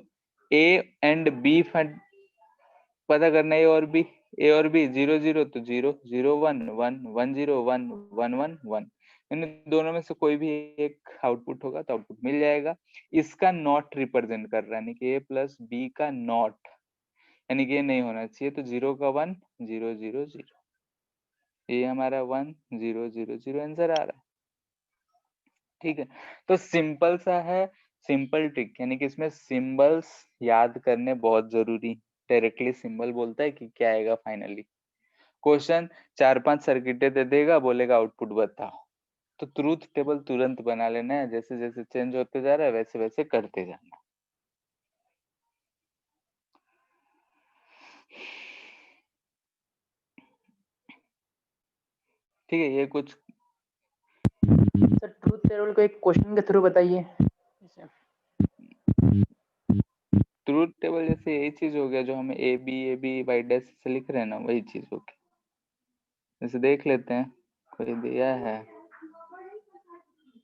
ए एंड बी पता करना है, ए और बी 0 0 तो 0 0 1 1 1 0 1 1 1 1, इन दोनों में से कोई भी एक आउटपुट होगा तो आउटपुट मिल जाएगा। इसका नॉट रिप्रेजेंट कर रहा है, यानी कि ए प्लस बी का नॉट, यानी कि ये नहीं होना चाहिए, तो 0 का 1 0 0 0, ये हमारा 1 0 0 0 आंसर आ रहा है। ठीक है, तो सिंपल सा है, सिंपल ट्रिक, यानी कि इसमें सिंबल्स याद करने बहुत जरूरी। डायरेक्टली सिंबल बोलता है कि क्या आएगा फाइनली। क्वेश्चन 4-5 सर्किटें दे देगा, बोलेगा आउटपुट बताओ, तो ट्रूथ टेबल तुरंत बना लेना है, जैसे जैसे चेंज होते जा रहा है वैसे वैसे करते जाना। ठीक है, ये कुछ सर ट्रूथ टेबल को एक क्वेश्चन के थ्रू बताइए। ट्रूथ टेबल जैसे यही चीज हो गया जो हमें ए बी बाई डैश से लिख रहे हैं ना, वही चीज हो गया। जैसे देख लेते हैं, कोई दिया है,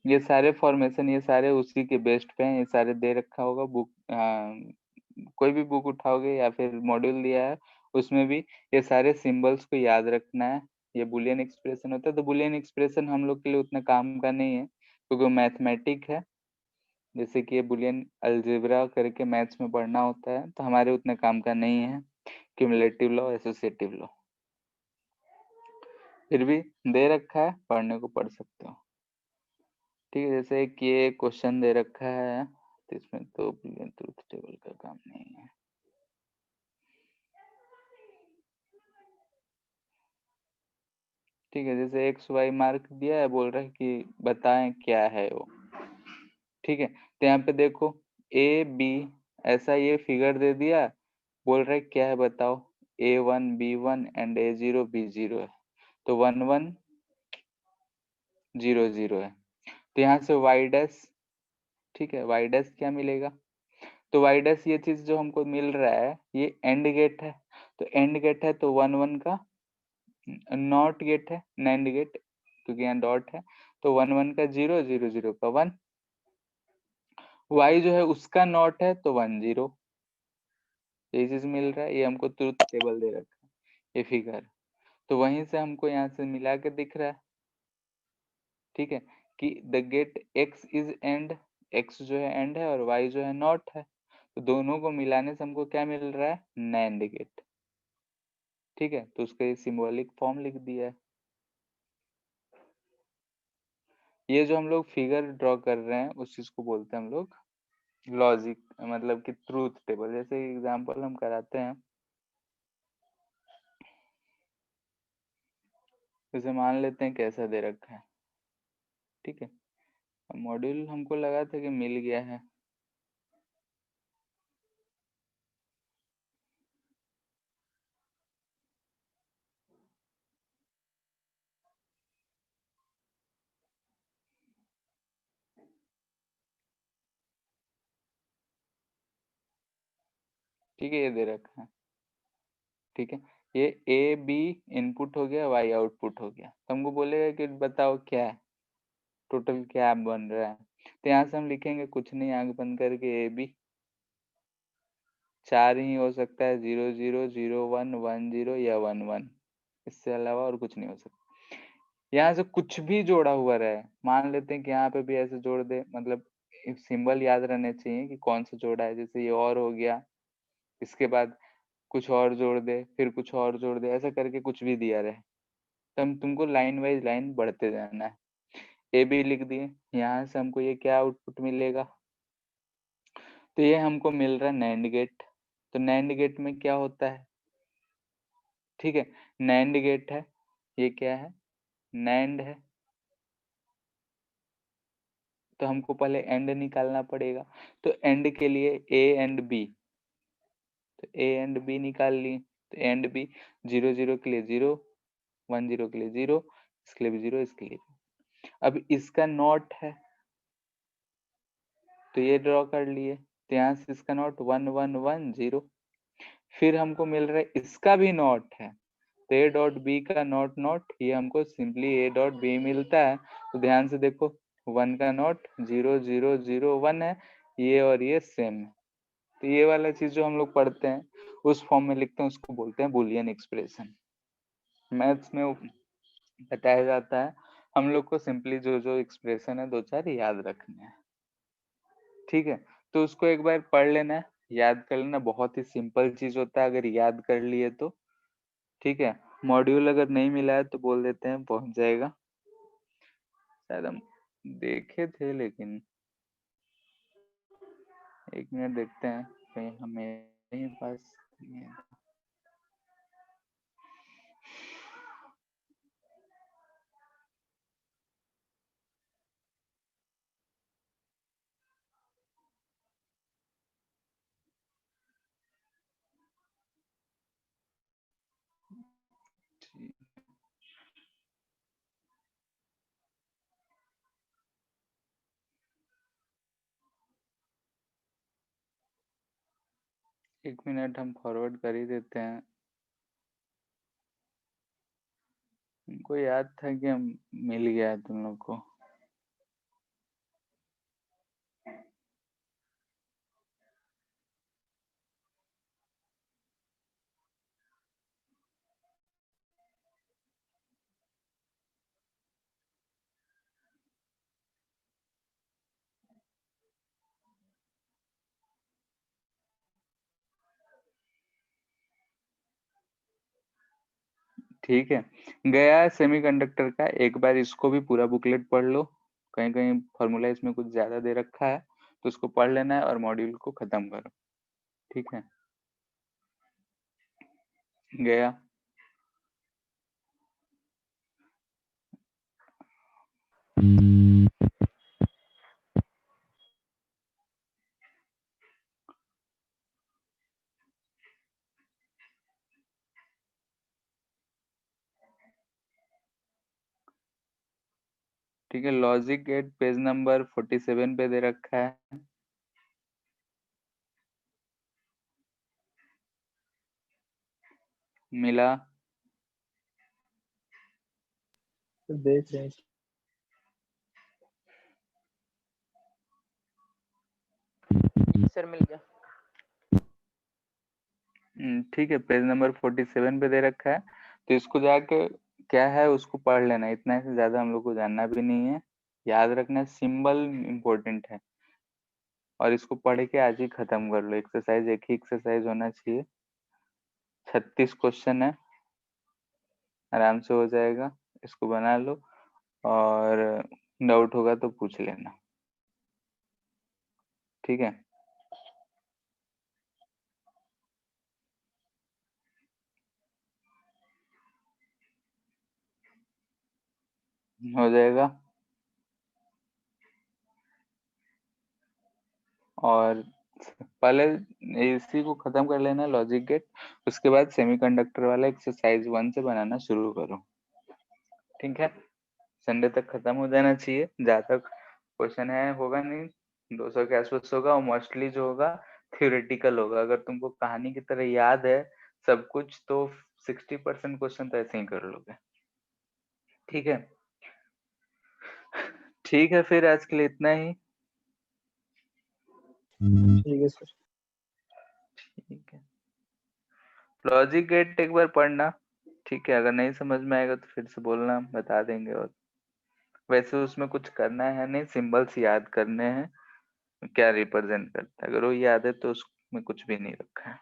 ये सारे फॉर्मेशन, ये सारे उसी के बेस्ड पे हैं, ये सारे दे रखा होगा बुक, कोई भी बुक उठाओगे या फिर मॉड्यूल दिया है उसमें भी ये सारे सिंबल्स को याद रखना है। ये बुलियन एक्सप्रेशन होता है, तो बुलियन एक्सप्रेशन हम लोग के लिए उतना काम का नहीं है क्योंकि मैथमेटिक है, जैसे कि ये बुलियन अलजेब्रा करके मैथ्स में पढ़ना होता है, तो हमारे उतने काम का नहीं है। क्यूमुलेटिव लॉ, एसोसिएटिव लॉ, फिर भी दे रखा है, पढ़ने को पढ़ सकते हो। ठीक है, जैसे एक ये क्वेश्चन दे रखा है, तो इसमें तो बुलियन ट्रूथ टेबल का काम नहीं है। ठीक है, जैसे एक्स वाई मार्क दिया है, बोल रहा है कि बताएं क्या है वो। ठीक है, तो यहाँ पे देखो ए बी, ऐसा ये फिगर दे दिया, बोल रहा है क्या है बताओ, A1 B1 and A0 B0 है, तो 1 1 0 0 है, तो यहाँ से y डैश, ठीक है, y डैश क्या मिलेगा, तो y डैश ये चीज जो हमको मिल रहा है ये एंड गेट है, तो एंड गेट है तो 1 1 का नॉट गेट है, नैंड गेट क्योंकि यहाँ डॉट है, तो 1 1 का 0 0 0 का 1, y जो है उसका नॉट है तो 1 0, ये चीज मिल रहा है, ये हमको ट्रुथ टेबल दे रखा है, ये फिगर, तो वहीं से हमको यहाँ से मिला के दिख रहा है। ठीक है, कि the gate x is and, x जो है एंड है और y जो है नॉट है, तो दोनों को मिलाने से हमको क्या मिल रहा है, नैंड गेट। ठीक है, तो उसका ये सिंबॉलिक फॉर्म लिख दिया है। ये जो हम लोग फिगर ड्रॉ कर रहे हैं उस चीज को बोलते हैं हम लोग लॉजिक, मतलब कि ट्रूथ टेबल। जैसे एग्जांपल हम कराते हैं, जैसे मान लेते हैं कैसा दे रखा है। ठीक है, मॉड्यूल हमको लगा था कि मिल गया है, ठीक है, ये दे रखा है। ठीक है, ये ए बी इनपुट हो गया, वाई आउटपुट हो गया, तो हमको बोलेगा कि बताओ क्या है, टोटल क्या बन रहा है। तो यहाँ से हम लिखेंगे कुछ नहीं, आंख बंद करके ए बी, 4 ही हो सकता है, 0 0 0 1 1 0 या 1 1, इससे अलावा और कुछ नहीं हो सकता। यहाँ से कुछ भी जोड़ा हुआ रहे, मान लेते हैं कि यहाँ पे भी ऐसे जोड़ दे, मतलब सिंबल याद रहने चाहिए कि कौन सा जोड़ा है, जैसे ये और हो गया, इसके बाद कुछ और जोड़ दे, फिर कुछ और जोड़ दे, ऐसा करके कुछ भी दिया रहे, तो हम तुमको लाइन वाइज लाइन बढ़ते जाना है। ए बी लिख दिए, यहाँ से हमको ये क्या आउटपुट मिलेगा, तो ये हमको मिल रहा है नैंड गेट। तो नैंड गेट में क्या होता है, ठीक है, नैंड गेट है, ये क्या है, नैंड है, तो हमको पहले एंड निकालना पड़ेगा। तो एंड के लिए ए एंड बी, तो ए एंड बी निकाल ली, तो एंड बी 0 0 के लिए 0, 1 0 के लिए 0, इसके लिए भी 0, इसके लिए भी। अब इसका नॉट है, तो ये ड्रॉ कर लिए, तो यहाँ से इसका नॉट 1 1 1 0, फिर हमको मिल रहा है इसका भी नॉट है, तो ए डॉट बी का नॉट नॉट, ये हमको सिंपली ए डॉट बी मिलता है। तो ध्यान से देखो, 1 का नॉट 0 0 0 1 है, ये और ये सेम है, तो ये वाला चीज जो हम लोग पढ़ते हैं उस फॉर्म में लिखते हैं, उसको बोलते हैं बुलियन एक्सप्रेशन। मैथ्स में बताया जाता है, हम लोग को सिंपली जो जो एक्सप्रेशन है 2 4 याद रखने हैं, ठीक है। तो उसको एक बार पढ़ लेना है, याद कर लेना, बहुत ही सिंपल चीज होता है अगर याद कर लिए तो, ठीक है। मॉड्यूल अगर नहीं मिला है तो बोल देते हैं, पहुंच जाएगा, शायद हम देखे थे, लेकिन 1 मिनट देखते हैं, कहीं हमें पास नहीं है। ठीक, 1 मिनट हम फॉरवर्ड कर ही देते हैं, हमको याद था कि हम मिल गया है तुम लोग को। ठीक है, गया सेमीकंडक्टर का, एक बार इसको भी पूरा बुकलेट पढ़ लो, कहीं कहीं फॉर्मूला इसमें कुछ ज्यादा दे रखा है, तो उसको पढ़ लेना है और मॉड्यूल को खत्म करो, ठीक है। गया, ठीक है। लॉजिक गेट पेज नंबर 47 पे दे रखा है, मिला, तो देख रहे हैं। सर मिल गया। ठीक है, पेज नंबर 47 पे दे रखा है, तो इसको जाके क्या है उसको पढ़ लेना, इतना से ज्यादा हम लोग को जानना भी नहीं है, याद रखना, सिंबल इम्पोर्टेंट है, और इसको पढ़ के आज ही खत्म कर लो। एक्सरसाइज एक ही एक्सरसाइज होना चाहिए, 36 क्वेश्चन है, आराम से हो जाएगा, इसको बना लो, और डाउट होगा तो पूछ लेना, ठीक है। हो जाएगा, और पहले इसी को खत्म कर लेना लॉजिक गेट, उसके बाद सेमीकंडक्टर वाला एक्सरसाइज 1 से बनाना शुरू करो, ठीक है। संडे तक खत्म हो जाना चाहिए, जहाँ तक क्वेश्चन है होगा नहीं, 200 के आसपास होगा, और मोस्टली जो होगा थियोरेटिकल होगा। अगर तुमको कहानी की तरह याद है सब कुछ तो 60% क्वेश्चन तो ऐसे ही कर लोगे। ठीक है, ठीक है, फिर आज के लिए इतना ही। ठीक है सर। ठीक है, लॉजिक गेट एक बार पढ़ना। ठीक है, अगर नहीं समझ में आएगा तो फिर से बोलना, बता देंगे। और वैसे उसमें कुछ करना है नहीं, सिंबल्स याद करने हैं क्या रिप्रेजेंट करता है, अगर वो याद है तो उसमें कुछ भी नहीं रखा है।